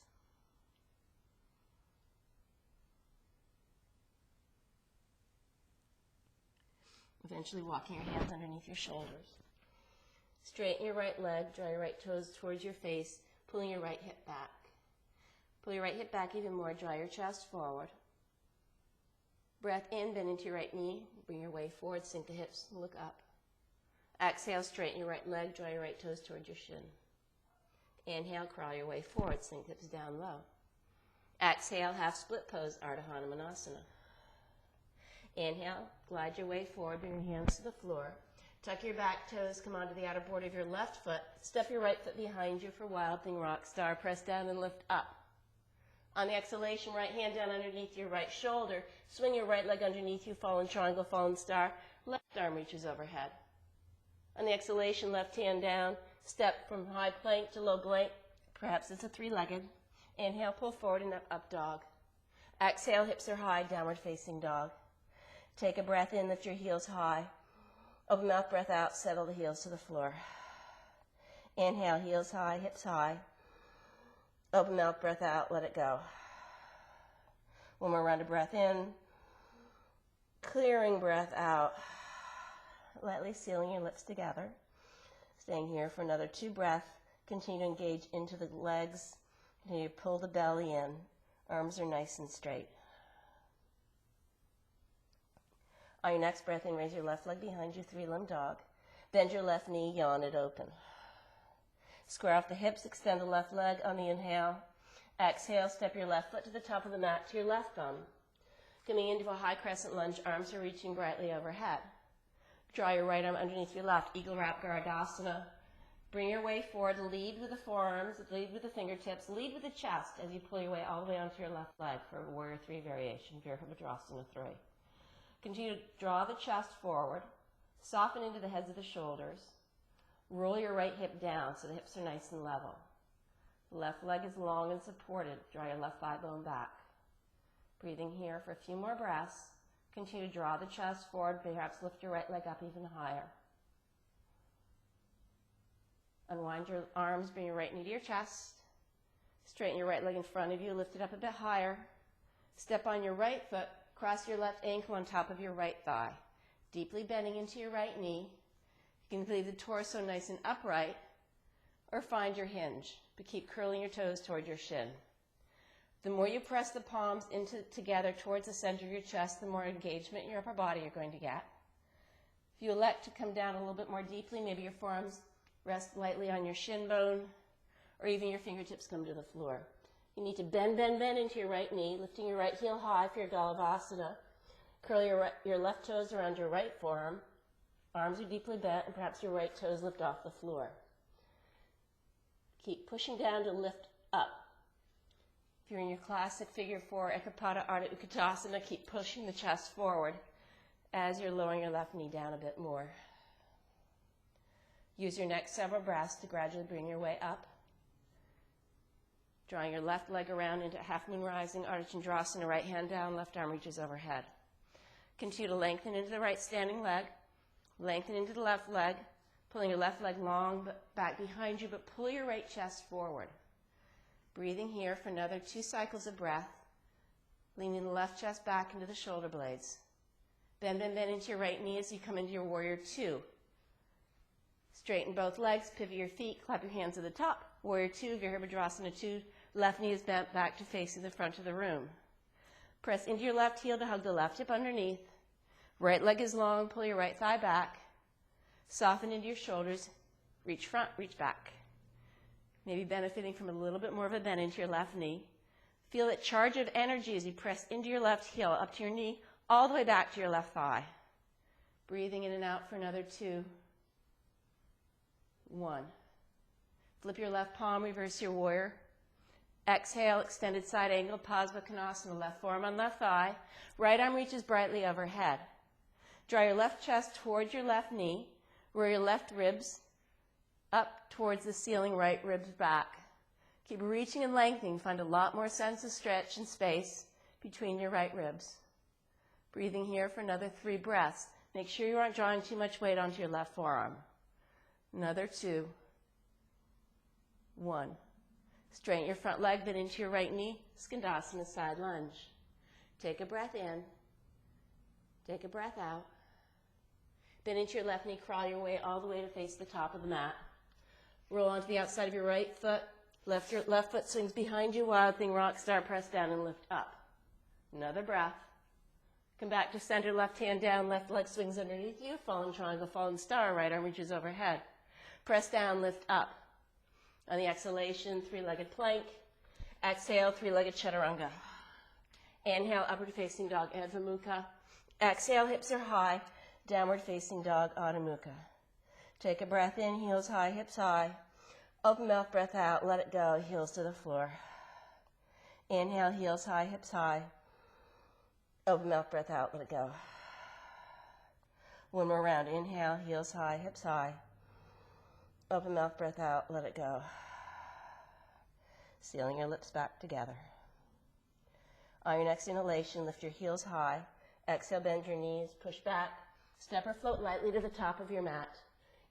Eventually walking your hands underneath your shoulders. Straighten your right leg, draw your right toes towards your face, pulling your right hip back. Pull your right hip back even more, draw your chest forward. Breath in, bend into your right knee, bring your way forward, sink the hips, look up. Exhale, straighten your right leg, draw your right toes towards your shin. Inhale, crawl your way forward, sink hips down low. Exhale, half split pose, Ardha Hanumanasana. Inhale, glide your way forward, bring your hands to the floor. Tuck your back toes, come onto the outer border of your left foot. Step your right foot behind you for Wild Thing Rock Star. Press down and lift up. On the exhalation, right hand down underneath your right shoulder. Swing your right leg underneath you, fallen triangle, fallen star. Left arm reaches overhead. On the exhalation, left hand down. Step from high plank to low plank. Perhaps it's a three-legged. Inhale, pull forward and up dog. Exhale, hips are high, downward facing dog. Take a breath in, lift your heels high. Open mouth, breath out, settle the heels to the floor. Inhale, heels high, hips high. Open mouth, breath out, let it go. One more round of breath in. Clearing breath out. Lightly sealing your lips together. Staying here for another 2 breaths. Continue to engage into the legs. Continue to pull the belly in. Arms are nice and straight. On your next breath in, raise your left leg behind you, 3-limb dog. Bend your left knee, yawn it open. Square off the hips, extend the left leg on the inhale. Exhale, step your left foot to the top of the mat to your left thumb. Coming into a high crescent lunge, arms are reaching brightly overhead. Draw your right arm underneath your left, Eagle Wrap Garudasana. Bring your way forward, lead with the forearms, lead with the fingertips, lead with the chest as you pull your way all the way onto your left leg for Warrior 3 variation, Virabhadrasana 3. Continue to draw the chest forward, soften into the heads of the shoulders. Roll your right hip down so the hips are nice and level. Left leg is long and supported. Draw your left thigh bone back. Breathing here for a few more breaths. Continue to draw the chest forward, perhaps lift your right leg up even higher. Unwind your arms, bring your right knee to your chest. Straighten your right leg in front of you, lift it up a bit higher. Step on your right foot, cross your left ankle on top of your right thigh. Deeply bending into your right knee. You can leave the torso nice and upright, or find your hinge, but keep curling your toes toward your shin. The more you press the palms together towards the center of your chest, the more engagement in your upper body you're going to get. If you elect to come down a little bit more deeply, maybe your forearms rest lightly on your shin bone, or even your fingertips come to the floor. You need to bend into your right knee, lifting your right heel high for your Galavasana. Curl your left toes around your right forearm. Arms are deeply bent, and perhaps your right toes lift off the floor. Keep pushing down to lift up. If you're in your classic figure 4 Ekapada Ardha Utkatasana, keep pushing the chest forward as you're lowering your left knee down a bit more. Use your next several breaths to gradually bring your way up. Drawing your left leg around into half moon rising, Ardha Chandrasana, right hand down, left arm reaches overhead. Continue to lengthen into the right standing leg. Lengthen into the left leg, pulling your left leg long back behind you, but pull your right chest forward. Breathing here for another 2 cycles of breath, leaning the left chest back into the shoulder blades. Bend into your right knee as you come into your Warrior 2. Straighten both legs, pivot your feet, clap your hands at the top. Warrior 2, Virabhadrasana 2, left knee is bent back to facing the front of the room. Press into your left heel to hug the left hip underneath. Right leg is long, pull your right thigh back. Soften into your shoulders, reach front, reach back. Maybe benefiting from a little bit more of a bend into your left knee. Feel that charge of energy as you press into your left heel, up to your knee, all the way back to your left thigh. Breathing in and out for another 2. 1. Flip your left palm, reverse your warrior. Exhale, extended side angle, Padma Konasana, left forearm on left thigh. Right arm reaches brightly overhead. Draw your left chest towards your left knee, roll your left ribs up towards the ceiling, right ribs back. Keep reaching and lengthening. Find a lot more sense of stretch and space between your right ribs. Breathing here for another 3 breaths. Make sure you aren't drawing too much weight onto your left forearm. Another 2. 1. Straighten your front leg, bend into your right knee, Skandasana, side lunge. Take a breath in. Take a breath out. Bend into your left knee, crawl your way all the way to face the top of the mat. Roll onto the outside of your right foot. Your left foot swings behind you, Wild Thing Rock Star, press down and lift up. Another breath. Come back to center, left hand down, left leg swings underneath you, fallen triangle, fallen star, right arm reaches overhead. Press down, lift up. On the exhalation, 3-legged plank. Exhale, 3-legged chaturanga. Inhale, upward facing dog, Adho Mukha. Exhale, hips are high, downward facing dog, Adho Mukha. Take a breath in, heels high, hips high. Open mouth, breath out, let it go, heels to the floor. Inhale, heels high, hips high. Open mouth, breath out, let it go. One more round. Inhale, heels high, hips high. Open mouth, breath out, let it go. Sealing your lips back together. On your next inhalation, lift your heels high. Exhale, bend your knees, push back. Step or float lightly to the top of your mat.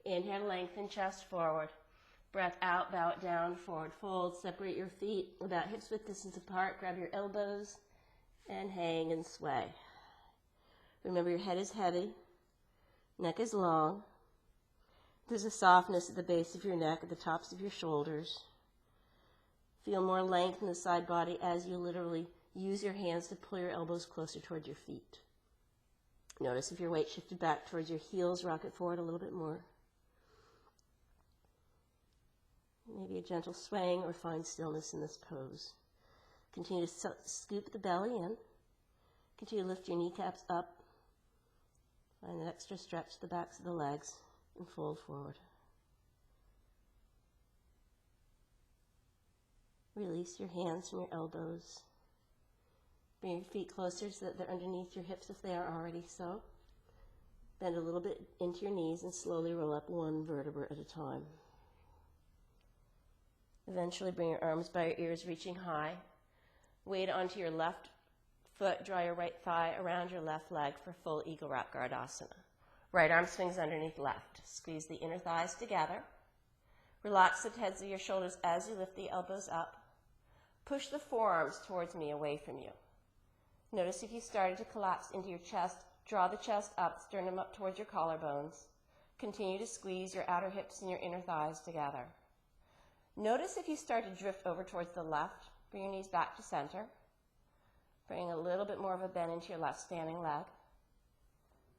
Inhale, lengthen chest forward. Breath out, bow it down, forward fold. Separate your feet about hips width distance apart. Grab your elbows and hang and sway. Remember, your head is heavy, neck is long. There's a softness at the base of your neck, at the tops of your shoulders. Feel more length in the side body as you literally use your hands to pull your elbows closer towards your feet. Notice if your weight shifted back towards your heels, rock it forward a little bit more. Maybe a gentle swaying or find stillness in this pose. Continue to scoop the belly in. Continue to lift your kneecaps up. Find an extra stretch to the backs of the legs and fold forward. Release your hands from your elbows. Bring your feet closer so that they're underneath your hips if they are already so. Bend a little bit into your knees and slowly roll up one vertebra at a time. Eventually bring your arms by your ears, reaching high. Weight onto your left foot, draw your right thigh around your left leg for full Eagle Wrap Gardasana. Right arm swings underneath left. Squeeze the inner thighs together. Relax the heads of your shoulders as you lift the elbows up. Push the forearms towards me, away from you. Notice if you started to collapse into your chest, draw the chest up, sternum up towards your collarbones. Continue to squeeze your outer hips and your inner thighs together. Notice if you start to drift over towards the left, bring your knees back to center. Bring a little bit more of a bend into your left standing leg.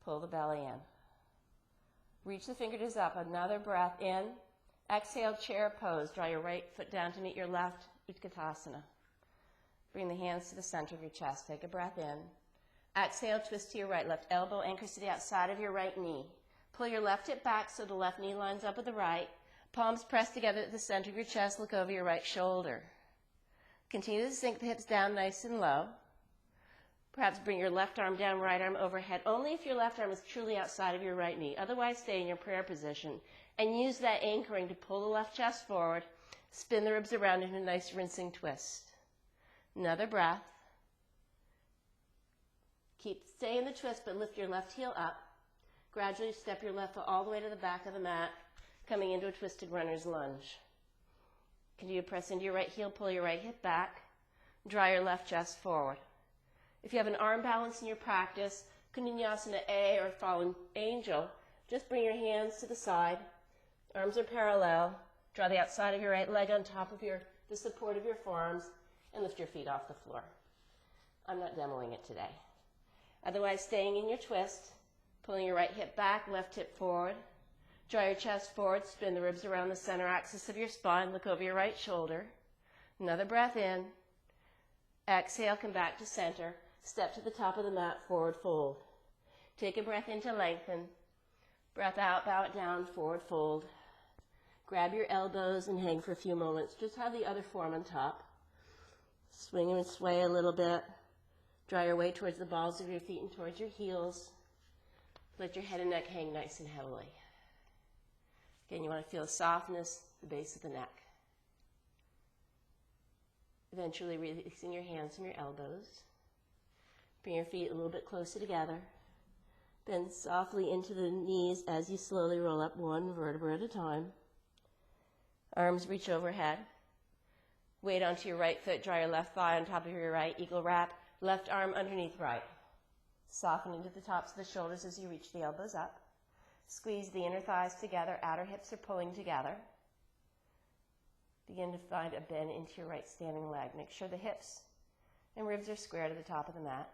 Pull the belly in. Reach the fingertips up, another breath in. Exhale, chair pose. Draw your right foot down to meet your left, Utkatasana. Bring the hands to the center of your chest. Take a breath in. Exhale, twist to your right. Left elbow anchors to the outside of your right knee. Pull your left hip back so the left knee lines up with the right. Palms pressed together at the center of your chest. Look over your right shoulder. Continue to sink the hips down nice and low. Perhaps bring your left arm down, right arm overhead, only if your left arm is truly outside of your right knee. Otherwise, stay in your prayer position and use that anchoring to pull the left chest forward, spin the ribs around into a nice rinsing twist. Another breath. Stay in the twist, but lift your left heel up. Gradually step your left foot all the way to the back of the mat, coming into a twisted runner's lunge. Continue to press into your right heel, pull your right hip back, draw your left chest forward. If you have an arm balance in your practice, Kundinyasana A or Fallen Angel, just bring your hands to the side, arms are parallel, draw the outside of your right leg on top of the support of your forearms, and lift your feet off the floor. I'm not demoing it today. Otherwise, staying in your twist, pulling your right hip back, left hip forward, draw your chest forward, spin the ribs around the center axis of your spine, look over your right shoulder. Another breath in. Exhale, come back to center. Step to the top of the mat, forward fold. Take a breath in to lengthen. Breath out, bow it down, forward fold. Grab your elbows and hang for a few moments. Just have the other form on top. Swing and sway a little bit. Draw your weight towards the balls of your feet and towards your heels. Let your head and neck hang nice and heavily. Again, you want to feel softness at the base of the neck. Eventually releasing your hands from your elbows. Bring your feet a little bit closer together. Bend softly into the knees as you slowly roll up one vertebra at a time. Arms reach overhead. Weight onto your right foot. Draw your left thigh on top of your right. Eagle wrap. Left arm underneath right. Soften into the tops of the shoulders as you reach the elbows up. Squeeze the inner thighs together. Outer hips are pulling together. Begin to find a bend into your right standing leg. Make sure the hips and ribs are square to the top of the mat.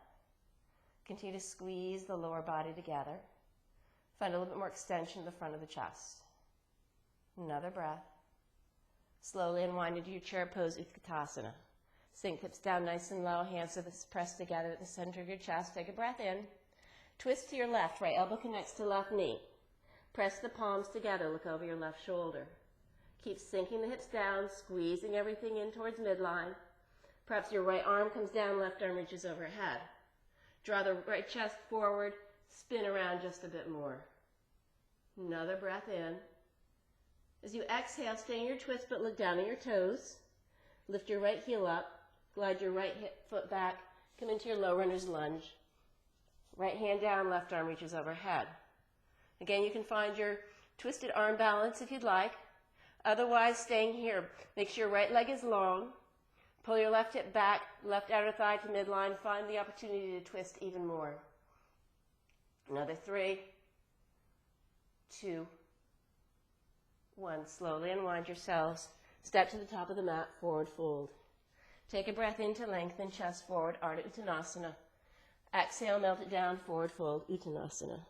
Continue to squeeze the lower body together. Find a little bit more extension to the front of the chest. Another breath. Slowly unwind into your chair pose, Utkatasana. Sink hips down nice and low, hands are pressed together at the center of your chest. Take a breath in. Twist to your left, right elbow connects to left knee. Press the palms together, look over your left shoulder. Keep sinking the hips down, squeezing everything in towards midline. Perhaps your right arm comes down, left arm reaches overhead. Draw the right chest forward, spin around just a bit more. Another breath in. As you exhale, stay in your twist but look down at your toes. Lift your right heel up, glide your right hip foot back, come into your low runner's lunge. Right hand down, left arm reaches overhead. Again, you can find your twisted arm balance if you'd like. Otherwise, staying here, make sure your right leg is long. Pull your left hip back, left outer thigh to midline. Find the opportunity to twist even more. Another 3, 2, 1. Slowly unwind yourselves. Step to the top of the mat, forward fold. Take a breath in to lengthen, chest forward, Ardha Uttanasana. Exhale, melt it down, forward fold, Uttanasana.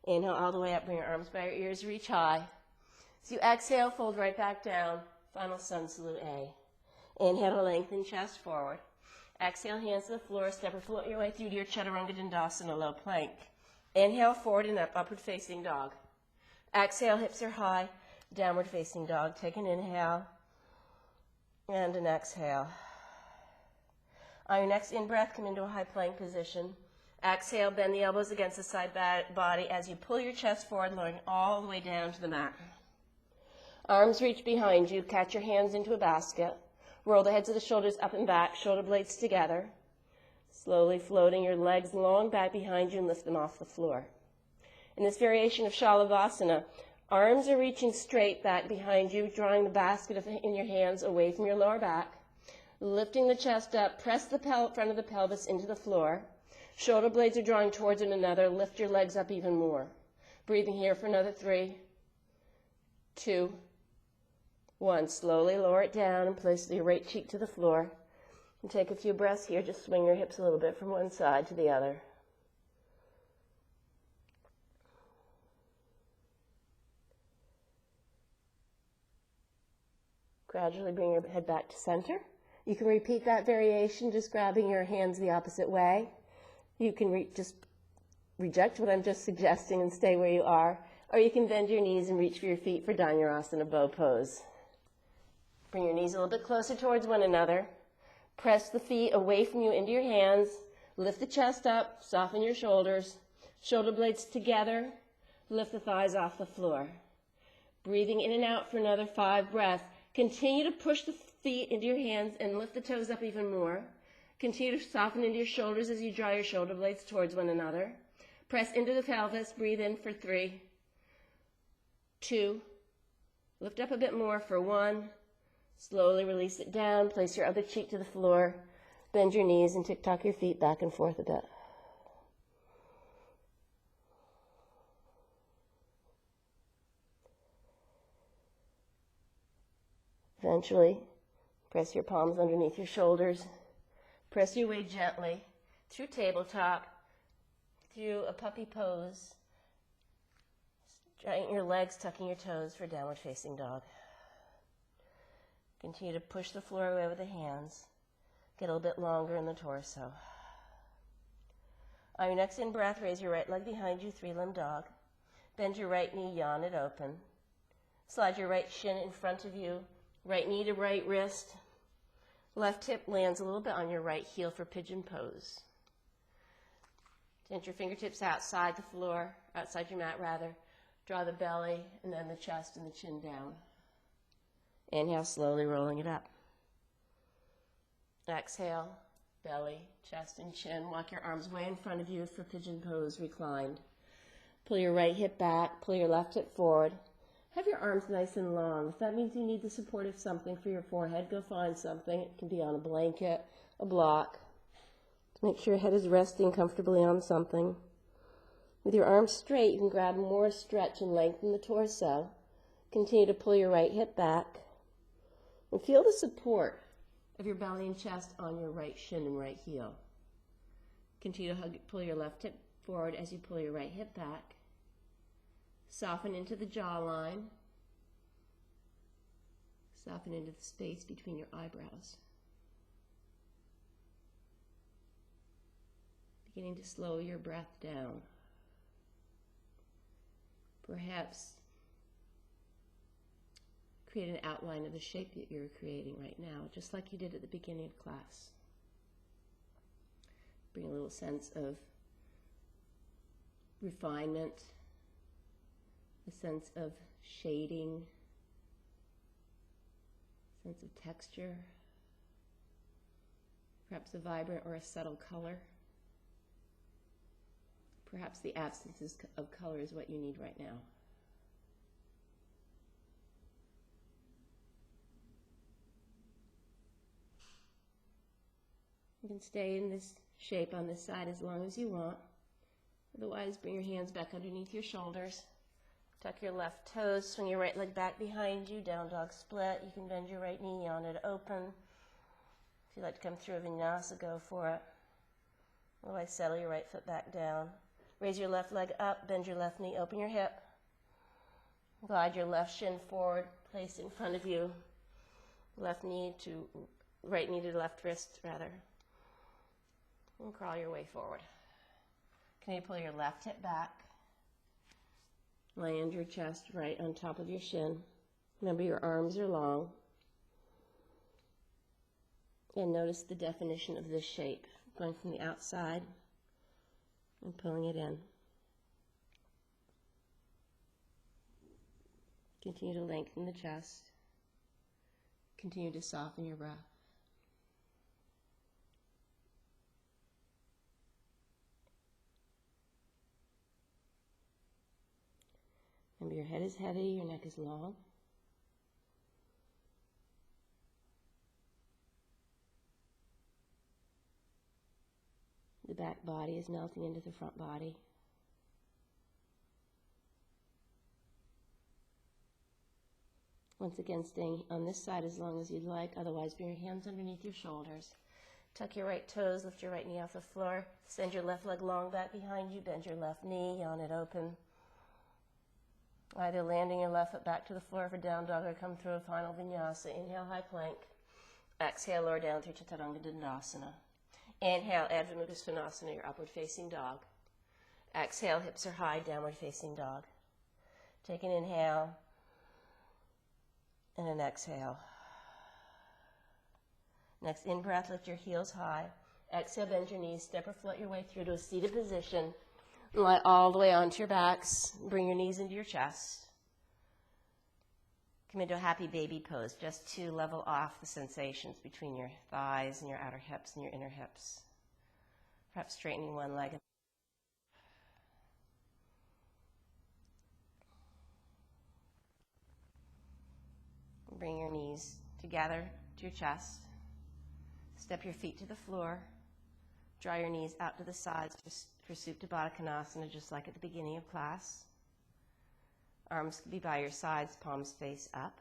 Inhale all the way up, bring your arms by your ears, reach high. As you exhale, fold right back down, final sun salute A. Inhale to lengthen, chest forward. Exhale, hands to the floor, step or float your way through to your Chaturanga Dandasana, low plank. Inhale, forward and up, upward facing dog. Exhale, hips are high, downward facing dog. Take an inhale and an exhale. On your next in-breath, come into a high plank position. Exhale, bend the elbows against the side body as you pull your chest forward, lowering all the way down to the mat. Arms reach behind you. Catch your hands into a basket. Roll the heads of the shoulders up and back, shoulder blades together. Slowly floating your legs long back behind you and lift them off the floor. In this variation of Shalavasana, arms are reaching straight back behind you, drawing the basket in your hands away from your lower back. Lifting the chest up, press the front of the pelvis into the floor. Shoulder blades are drawing towards one another. Lift your legs up even more. Breathing here for another 3, 2, 1. Slowly lower it down and place your right cheek to the floor. And take a few breaths here. Just swing your hips a little bit from one side to the other. Gradually bring your head back to center. You can repeat that variation, just grabbing your hands the opposite way. You can just reject what I'm just suggesting and stay where you are. Or you can bend your knees and reach for your feet for Dhanurasana bow pose. Bring your knees a little bit closer towards one another. Press the feet away from you into your hands. Lift the chest up, soften your shoulders. Shoulder blades together. Lift the thighs off the floor. Breathing in and out for another 5 breaths. Continue to push the feet into your hands and lift the toes up even more. Continue to soften into your shoulders as you draw your shoulder blades towards one another. Press into the pelvis. Breathe in for 3, 2. Lift up a bit more for 1. Slowly release it down. Place your other cheek to the floor. Bend your knees and tick-tock your feet back and forth a bit. Eventually, press your palms underneath your shoulders. Press your way gently through tabletop, through a puppy pose. Straighten your legs, tucking your toes for downward facing dog. Continue to push the floor away with the hands. Get a little bit longer in the torso. On your next in-breath, raise your right leg behind you, 3-limb dog. Bend your right knee, yawn it open. Slide your right shin in front of you. Right knee to right wrist. Left hip lands a little bit on your right heel for pigeon pose. Tent your fingertips outside the floor, outside your mat rather. Draw the belly and then the chest and the chin down. Inhale, slowly rolling it up. Exhale, belly, chest, and chin. Walk your arms way in front of you for pigeon pose, reclined. Pull your right hip back, pull your left hip forward. Have your arms nice and long. If that means you need the support of something for your forehead, go find something. It can be on a blanket, a block. Make sure your head is resting comfortably on something. With your arms straight, you can grab more stretch and lengthen the torso. Continue to pull your right hip back. And feel the support of your belly and chest on your right shin and right heel. Continue to pull your left hip forward as you pull your right hip back. Soften into the jawline. Soften into the space between your eyebrows. Beginning to slow your breath down. Perhaps create an outline of the shape that you're creating right now, just like you did at the beginning of class. Bring a little sense of refinement, a sense of shading, sense of texture, perhaps a vibrant or a subtle color. Perhaps the absence of color is what you need right now. You can stay in this shape on this side as long as you want. Otherwise, bring your hands back underneath your shoulders. Tuck your left toes, swing your right leg back behind you, down dog split. You can bend your right knee, yawn it open. If you'd like to come through a vinyasa, go for it. Otherwise, settle your right foot back down. Raise your left leg up, bend your left knee, open your hip. Glide your left shin forward, place in front of you. Right knee to left wrist, rather. And crawl your way forward. Can you pull your left hip back? Land your chest right on top of your shin. Remember, your arms are long. And notice the definition of this shape, going from the outside and pulling it in. Continue to lengthen the chest. Continue to soften your breath. Remember, your head is heavy, your neck is long. The back body is melting into the front body. Once again, staying on this side as long as you'd like. Otherwise, bring your hands underneath your shoulders. Tuck your right toes, lift your right knee off the floor. Send your left leg long back behind you. Bend your left knee, yawn it open. Either landing your left foot back to the floor for down dog or come through a final vinyasa. Inhale, high plank. Exhale, lower down through Chaturanga Dandasana. Inhale, Adho Mukha Svanasana, your upward facing dog. Exhale, hips are high, downward facing dog. Take an inhale and an exhale. Next in-breath, lift your heels high. Exhale, bend your knees, step or float your way through to a seated position. Lie all the way onto your backs. Bring your knees into your chest. Come into a happy baby pose, just to level off the sensations between your thighs and your outer hips and your inner hips. Perhaps straightening one leg. Bring your knees together to your chest. Step your feet to the floor. Draw your knees out to the sides for Supta Baddha Konasana, just like at the beginning of class. Arms can be by your sides, palms face up.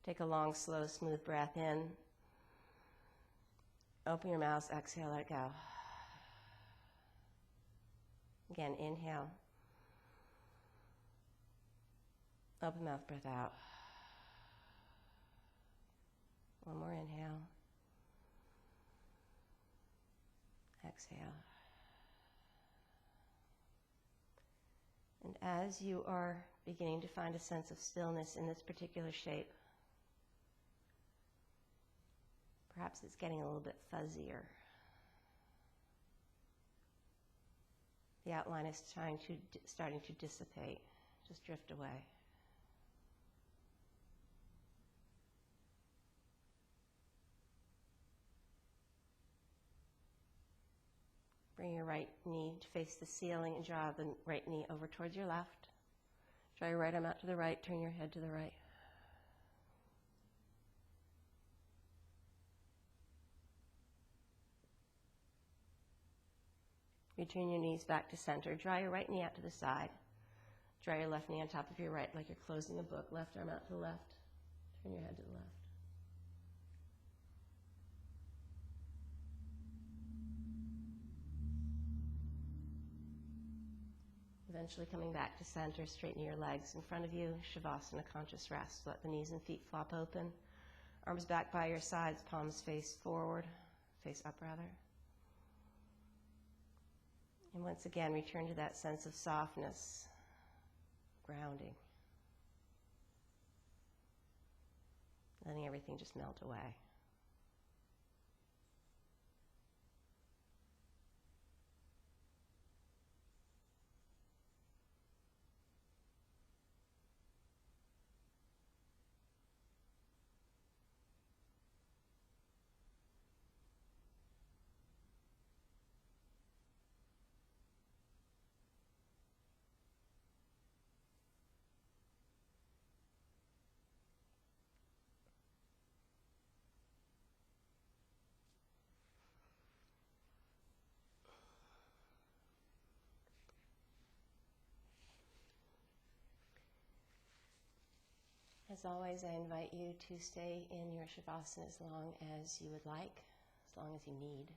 Take a long, slow, smooth breath in. Open your mouth, exhale, let it go. Again, inhale. Open mouth, breath out. One more inhale. Exhale. And as you are beginning to find a sense of stillness in this particular shape, perhaps it's getting a little bit fuzzier. The outline is starting to dissipate, just drift away. Bring your right knee to face the ceiling and draw the right knee over towards your left. Draw your right arm out to the right, turn your head to the right. Return your knees back to center. Draw your right knee out to the side. Draw your left knee on top of your right like you're closing a book. Left arm out to the left. Turn your head to the left. Eventually coming back to center, straighten your legs in front of you, Shavasana, conscious rest. Let the knees and feet flop open. Arms back by your sides, palms face forward, face up rather. And once again, return to that sense of softness, grounding. Letting everything just melt away. As always, I invite you to stay in your Shavasana as long as you would like, as long as you need.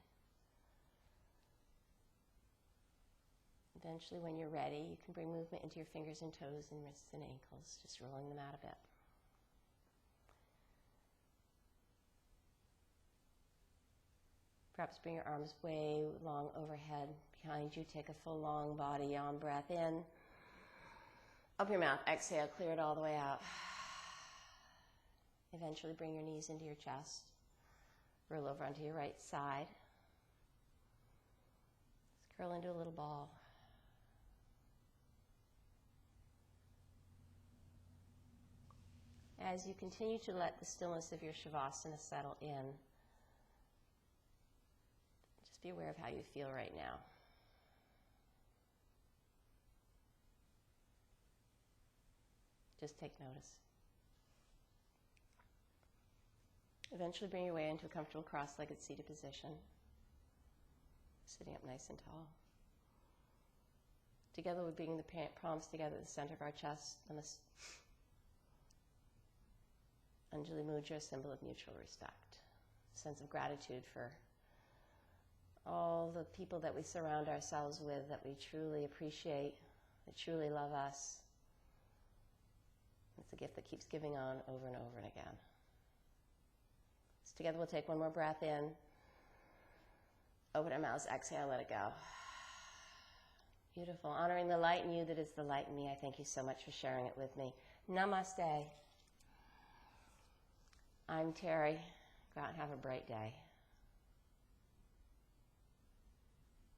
Eventually, when you're ready, you can bring movement into your fingers and toes and wrists and ankles, just rolling them out a bit. Perhaps bring your arms way long overhead behind you. Take a full, long body yawn breath in. Open your mouth. Exhale. Clear it all the way out. Eventually, bring your knees into your chest. Roll over onto your right side. Just curl into a little ball. As you continue to let the stillness of your Shavasana settle in, just be aware of how you feel right now. Just take notice. Eventually bring your way into a comfortable cross-legged seated position, sitting up nice and tall. Together we bring the palms together at the center of our chest. Anjali Mudra, a symbol of mutual respect, a sense of gratitude for all the people that we surround ourselves with, that we truly appreciate, that truly love us. It's a gift that keeps giving on over and over and again. So together we'll take one more breath in. Open our mouths, exhale, let it go. Beautiful. Honoring the light in you that is the light in me, I thank you so much for sharing it with me. Namaste. I'm Terry. Go out and have a bright day.